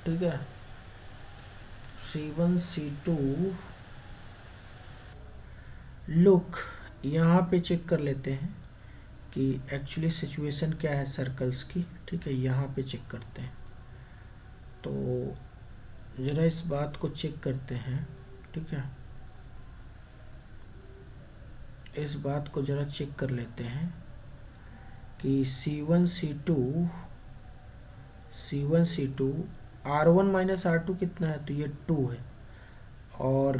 [SPEAKER 1] ठीक है, C1 C2 लुक, यहाँ पे चेक कर लेते हैं कि एक्चुअली सिचुएशन क्या है सर्कल्स की। ठीक है, यहाँ पे चेक करते हैं, तो ज़रा इस बात को चेक करते हैं। ठीक है, इस बात को ज़रा चेक कर लेते हैं कि C1 C2 R1 minus R2 कितना है, तो ये 2 है। और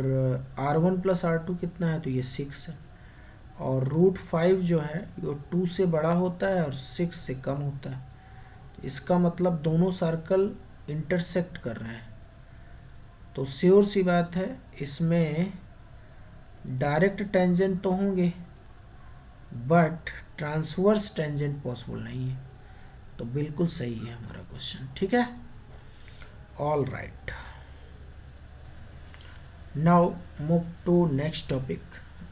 [SPEAKER 1] R1 प्लस R2 कितना है, तो ये 6 है। और √5 जो है वो 2 से बड़ा होता है और 6 से कम होता है। इसका मतलब दोनों सर्कल इंटरसेक्ट कर रहे हैं। तो श्योर सी बात है इसमें डायरेक्ट टेंजेंट तो होंगे बट ट्रांसवर्स टेंजेंट पॉसिबल नहीं है। तो बिल्कुल सही है हमारा क्वेश्चन। ठीक है, all right. Now move to next topic,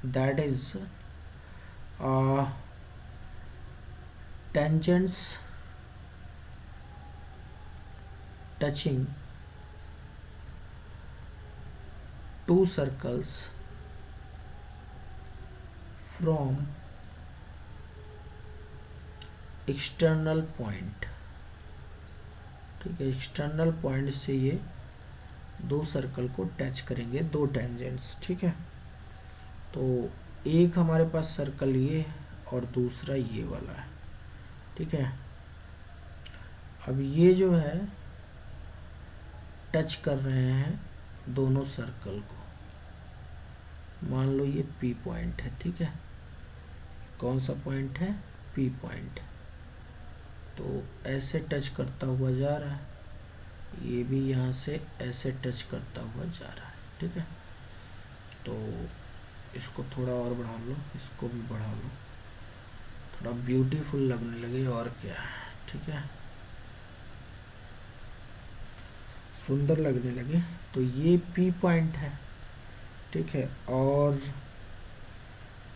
[SPEAKER 1] that is tangents touching two circles from external point। ठीक है, एक्सटर्नल पॉइंट से ये दो सर्कल को टच करेंगे, दो टेंजेंट्स। ठीक है, तो एक हमारे पास सर्कल ये और दूसरा ये वाला है। ठीक है, अब ये जो है टच कर रहे हैं दोनों सर्कल को, मान लो ये P पॉइंट है। ठीक है, कौन सा पॉइंट है? P point. तो ऐसे टच करता हुआ जा रहा है, ये भी यहाँ से ऐसे टच करता हुआ जा रहा है। ठीक है, तो इसको थोड़ा और बढ़ा लो, इसको भी बढ़ा लो, थोड़ा ब्यूटीफुल लगने लगे और क्या। ठीक है, सुंदर लगने लगे। तो ये P पॉइंट है। ठीक है, और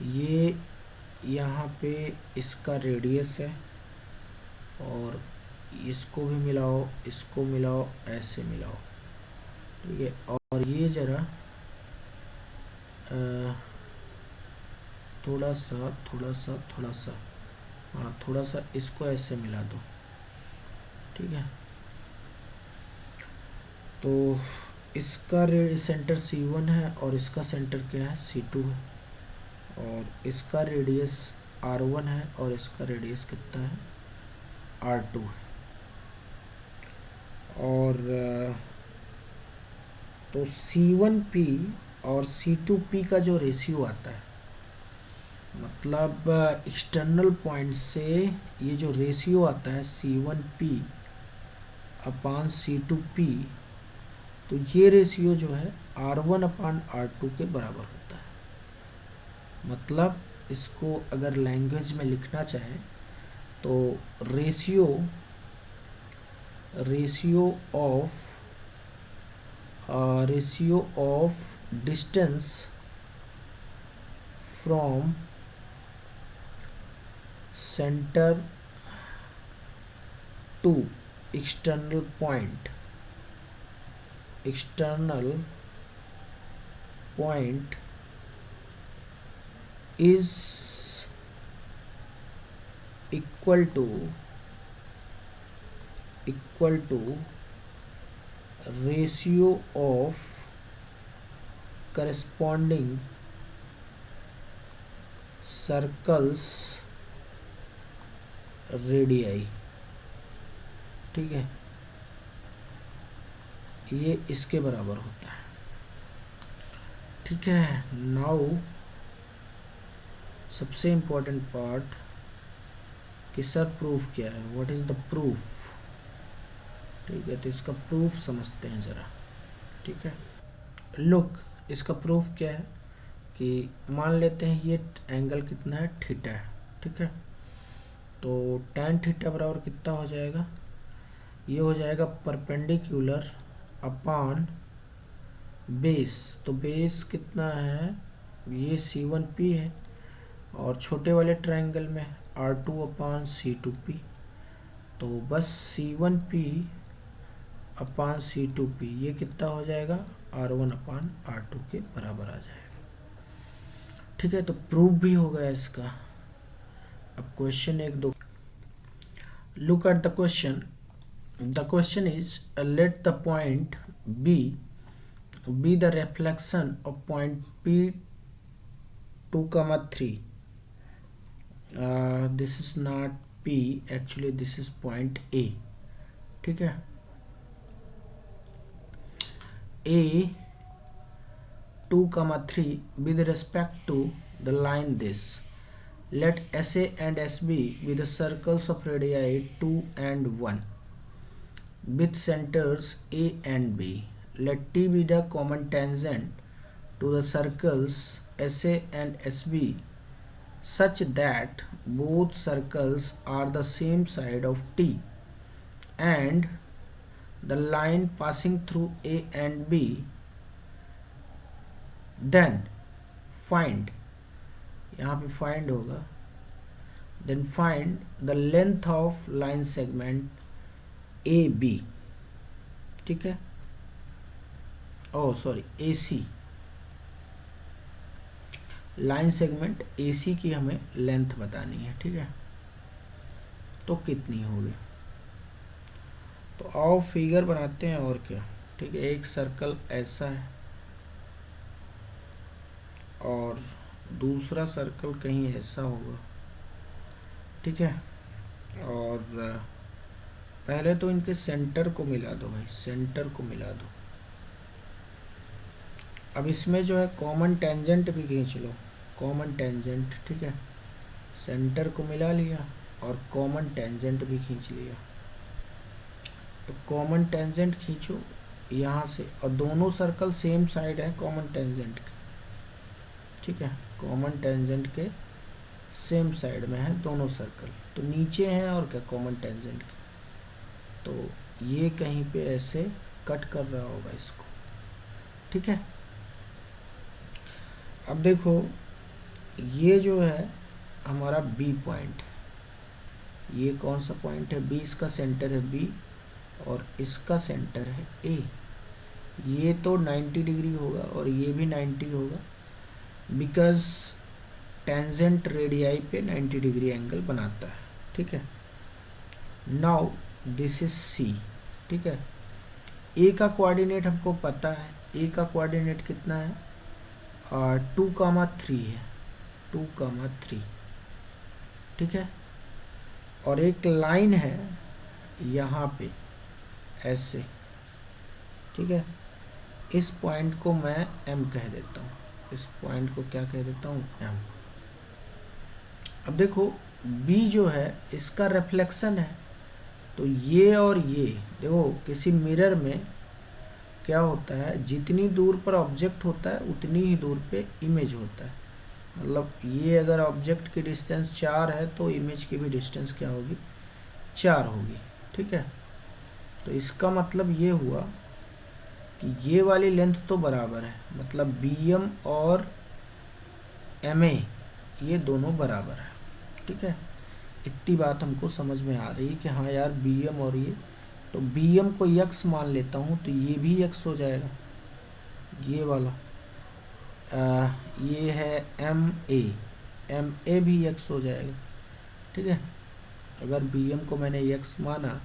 [SPEAKER 1] ये यहाँ पे इसका रेडियस है, और इसको भी मिलाओ, इसको मिलाओ, ऐसे मिलाओ। ठीक है, और ये जरा थोड़ा सा थोड़ा सा थोड़ा सा, हाँ थोड़ा सा इसको ऐसे मिला दो। ठीक है, तो इसका सेंटर C1 है और इसका सेंटर क्या है? C2 है, और इसका रेडियस R1 है और इसका रेडियस कितना है? R2 है। और तो C1P और C2P का जो रेशियो आता है, मतलब एक्सटर्नल पॉइंट से ये जो रेशियो आता है C1P अपान C2P, तो ये रेशियो जो है R1 अपान R2 के बराबर होता है। मतलब इसको अगर लैंग्वेज में लिखना चाहे तो ratio of distance from center to external point is equal to ratio of corresponding circles radii। ठीक है, ये इसके बराबर होता है। ठीक है, नाउ सबसे इम्पोर्टेंट पार्ट कि सर प्रूफ क्या है, व्हाट इज द प्रूफ। ठीक है, तो इसका प्रूफ समझते हैं ज़रा। ठीक है, लुक, इसका प्रूफ क्या है कि मान लेते हैं ये एंगल कितना है? थीटा है। ठीक है, तो tan थीटा बराबर कितना हो जाएगा? ये हो जाएगा परपेंडिकुलर अपान बेस। तो बेस कितना है? ये C1P है, और छोटे वाले ट्रायंगल में R2 अपान C2P। तो बस C1P अपान C2P ये कितना हो जाएगा? R1 अपान R2 के बराबर आ जाएगा। ठीक है, तो प्रूफ भी हो गया इसका। अब क्वेश्चन एक दो, look at the question. The question is, let the point B be the reflection of point P2, 3. This is not P, actually this is point A। ठीक है, A 2, 3 with respect to the line this। Let SA and SB be the circles of radii 2 and 1 with centers A and B let t be the common tangent to the circles SA and SB such that both circles are the same side of t and the line passing through A and B, then find, यहाँ पे find होगा, then find the length of line segment AB, ठीक है, oh sorry AC, line segment AC की हमें लेंथ बतानी है, ठीक है, तो कितनी होगी। तो आओ फिगर बनाते हैं और क्या, ठीक है। एक सर्कल ऐसा है और दूसरा सर्कल कहीं ऐसा होगा, ठीक है। और पहले तो इनके सेंटर को मिला दो भाई, सेंटर को मिला दो। अब इसमें जो है कॉमन टेंजेंट भी खींच लो, कॉमन टेंजेंट, ठीक है। सेंटर को मिला लिया और कॉमन टेंजेंट भी खींच लिया। तो कॉमन टेंजेंट खींचो यहाँ से, और दोनों सर्कल सेम साइड है कॉमन टेंजेंट के, ठीक है। कॉमन टेंजेंट के सेम साइड में है दोनों सर्कल, तो नीचे हैं और क्या कॉमन टेंजेंट के, तो ये कहीं पे ऐसे कट कर रहा होगा इसको, ठीक है। अब देखो ये जो है हमारा बी पॉइंट, ये कौन सा पॉइंट है, बी, इसका सेंटर है बी और इसका सेंटर है ए। ये तो 90 डिग्री होगा और ये भी 90 होगा, बिकॉज टेंजेंट रेडियाई पे 90 डिग्री एंगल बनाता है, ठीक है। नाउ दिस इज सी, ठीक है। ए का कोऑर्डिनेट हमको पता है, ए का कोऑर्डिनेट कितना है, 2,3 है, 2,3, ठीक है। और एक लाइन है यहाँ पे ऐसे, ठीक है। इस पॉइंट को मैं एम कह देता हूँ, इस पॉइंट को क्या कह देता हूँ, एम। अब देखो बी जो है इसका रिफ्लेक्शन है, तो ये और ये देखो किसी मिरर में क्या होता है, जितनी दूर पर ऑब्जेक्ट होता है उतनी ही दूर पे इमेज होता है। मतलब ये अगर ऑब्जेक्ट की डिस्टेंस 4 है तो इमेज की भी डिस्टेंस क्या होगी, 4 होगी, ठीक है। तो इसका मतलब ये हुआ कि ये वाली लेंथ तो बराबर है, मतलब BM और MA ये दोनों बराबर है, ठीक है। इतनी बात हमको समझ में आ रही है कि हाँ यार BM और ये, तो BM को x मान लेता हूँ तो ये भी x हो जाएगा, ये वाला ये है MA भी x हो जाएगा, ठीक है। अगर BM को मैंने x माना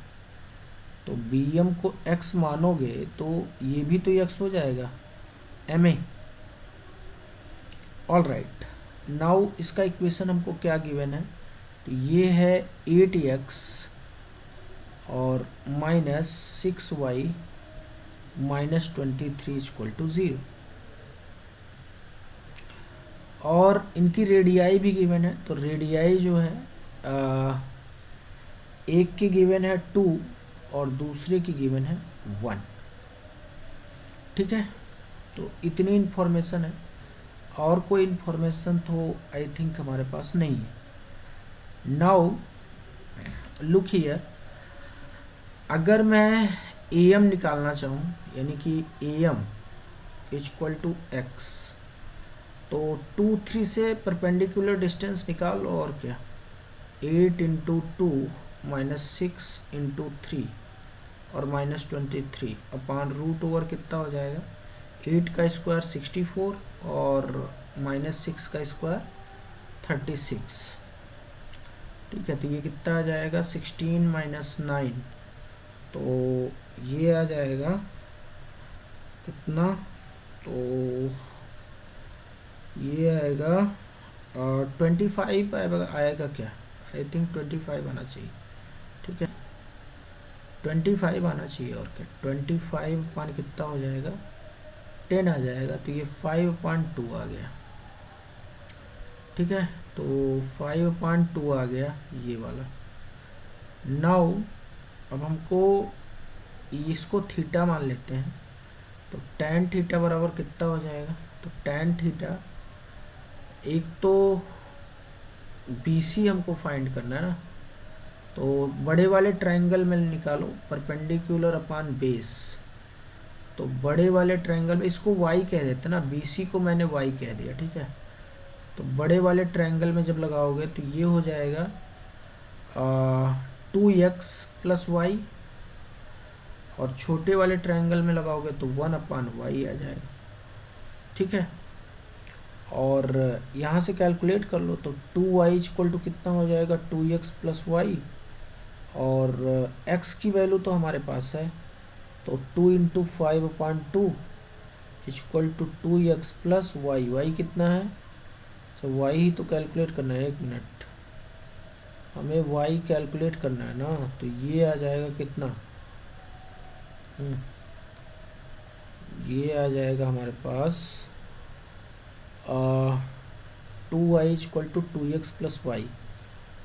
[SPEAKER 1] तो BM को x मानोगे तो ये भी तो x हो जाएगा, MA। ऑल राइट, नाउ इसका इक्वेशन हमको क्या गिवन है, तो ये है 8x और -6y -23 = 0, और इनकी रेडियाई भी गिवन है। तो रेडियाई जो है एक की गिवन है 2 और दूसरे की गिवन है 1, ठीक है। तो इतनी इन्फॉर्मेशन है, और कोई इन्फॉर्मेशन तो आई थिंक हमारे पास नहीं है। नाउ लुक हियर, अगर मैं AM निकालना चाहूँ, यानी कि AM = x, तो 2, 3 से परपेंडिकुलर डिस्टेंस निकालो और क्या, 8 × 2 -6 × 3 और -23 अपॉन √, कितना हो जाएगा, 8 का स्क्वायर 64 और -6 का स्क्वायर 36, ठीक है। तो ये कितना आ जाएगा, 16 - 9, तो ये आ जाएगा कितना, तो ये आएगा 25 आएगा क्या, आई थिंक 25 आना चाहिए, ठीक है। 25 आना चाहिए, और क्या 25 पान कितना हो जाएगा, 10 आ जाएगा, तो ये 5/2 आ गया, ठीक है। तो 5/2 आ गया ये वाला। नाउ अब हमको इसको थीटा मान लेते हैं, तो tan थीटा बराबर कितना हो जाएगा, तो tan थीटा, एक तो BC हमको फाइंड करना है ना, तो बड़े वाले ट्रायंगल में निकालो परपेंडिकुलर अपॉन बेस। तो बड़े वाले ट्रायंगल में इसको y कह देते ना, BC को मैंने y कह दिया, ठीक है। तो बड़े वाले ट्रायंगल में जब लगाओगे तो ये हो जाएगा 2x प्लस वाई, और छोटे वाले ट्रायंगल में लगाओगे तो 1/y आ जाएगा, ठीक है। और यहाँ से कैलकुलेट कर लो तो 2y इक्वल टू कितना हो जाएगा, 2x प्लस वाई, और x की वैल्यू तो हमारे पास है, तो 2 into 5/2 equal to 2x plus Y. Y कितना है, तो वाई ही तो कैलकुलेट करना है, 1 मिनट, हमें वाई कैलकुलेट करना है ना। तो ये आ जाएगा कितना, ये आ जाएगा हमारे पास 2y equal to 2x plus Y.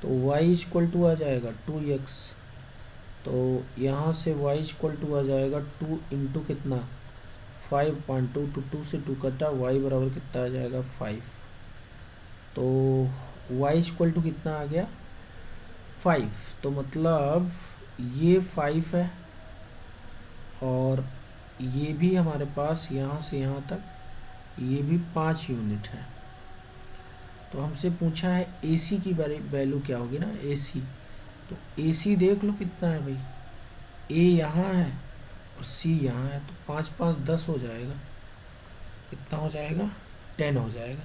[SPEAKER 1] तो y इक्वल टू आ जाएगा 2x, तो यहाँ से y इक्वल टू आ जाएगा 2 इंटू कितना 5/2, तो 2 से 2 कटा, y बराबर कितना आ जाएगा 5। तो y इक्वल टू कितना आ गया 5। तो मतलब ये 5 है, और ये भी हमारे पास यहाँ से यहाँ तक ये भी 5 यूनिट है। तो हमसे पूछा है AC की वैल्यू क्या होगी ना, AC। तो AC देख लो कितना है भाई, A यहाँ है और C यहाँ है, तो 5 5 10 हो जाएगा, कितना हो जाएगा 10 हो जाएगा।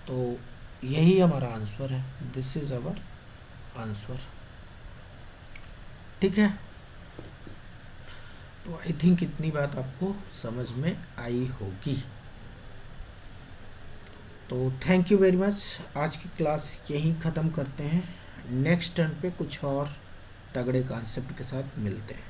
[SPEAKER 1] तो यही हमारा आंसर है, दिस इज अवर आंसर, ठीक है। तो आई थिंक इतनी बात आपको समझ में आई होगी। तो थैंक यू वेरी मच, आज की क्लास यहीं ख़त्म करते हैं, नेक्स्ट टर्न पे कुछ और तगड़े कॉन्सेप्ट के साथ मिलते हैं।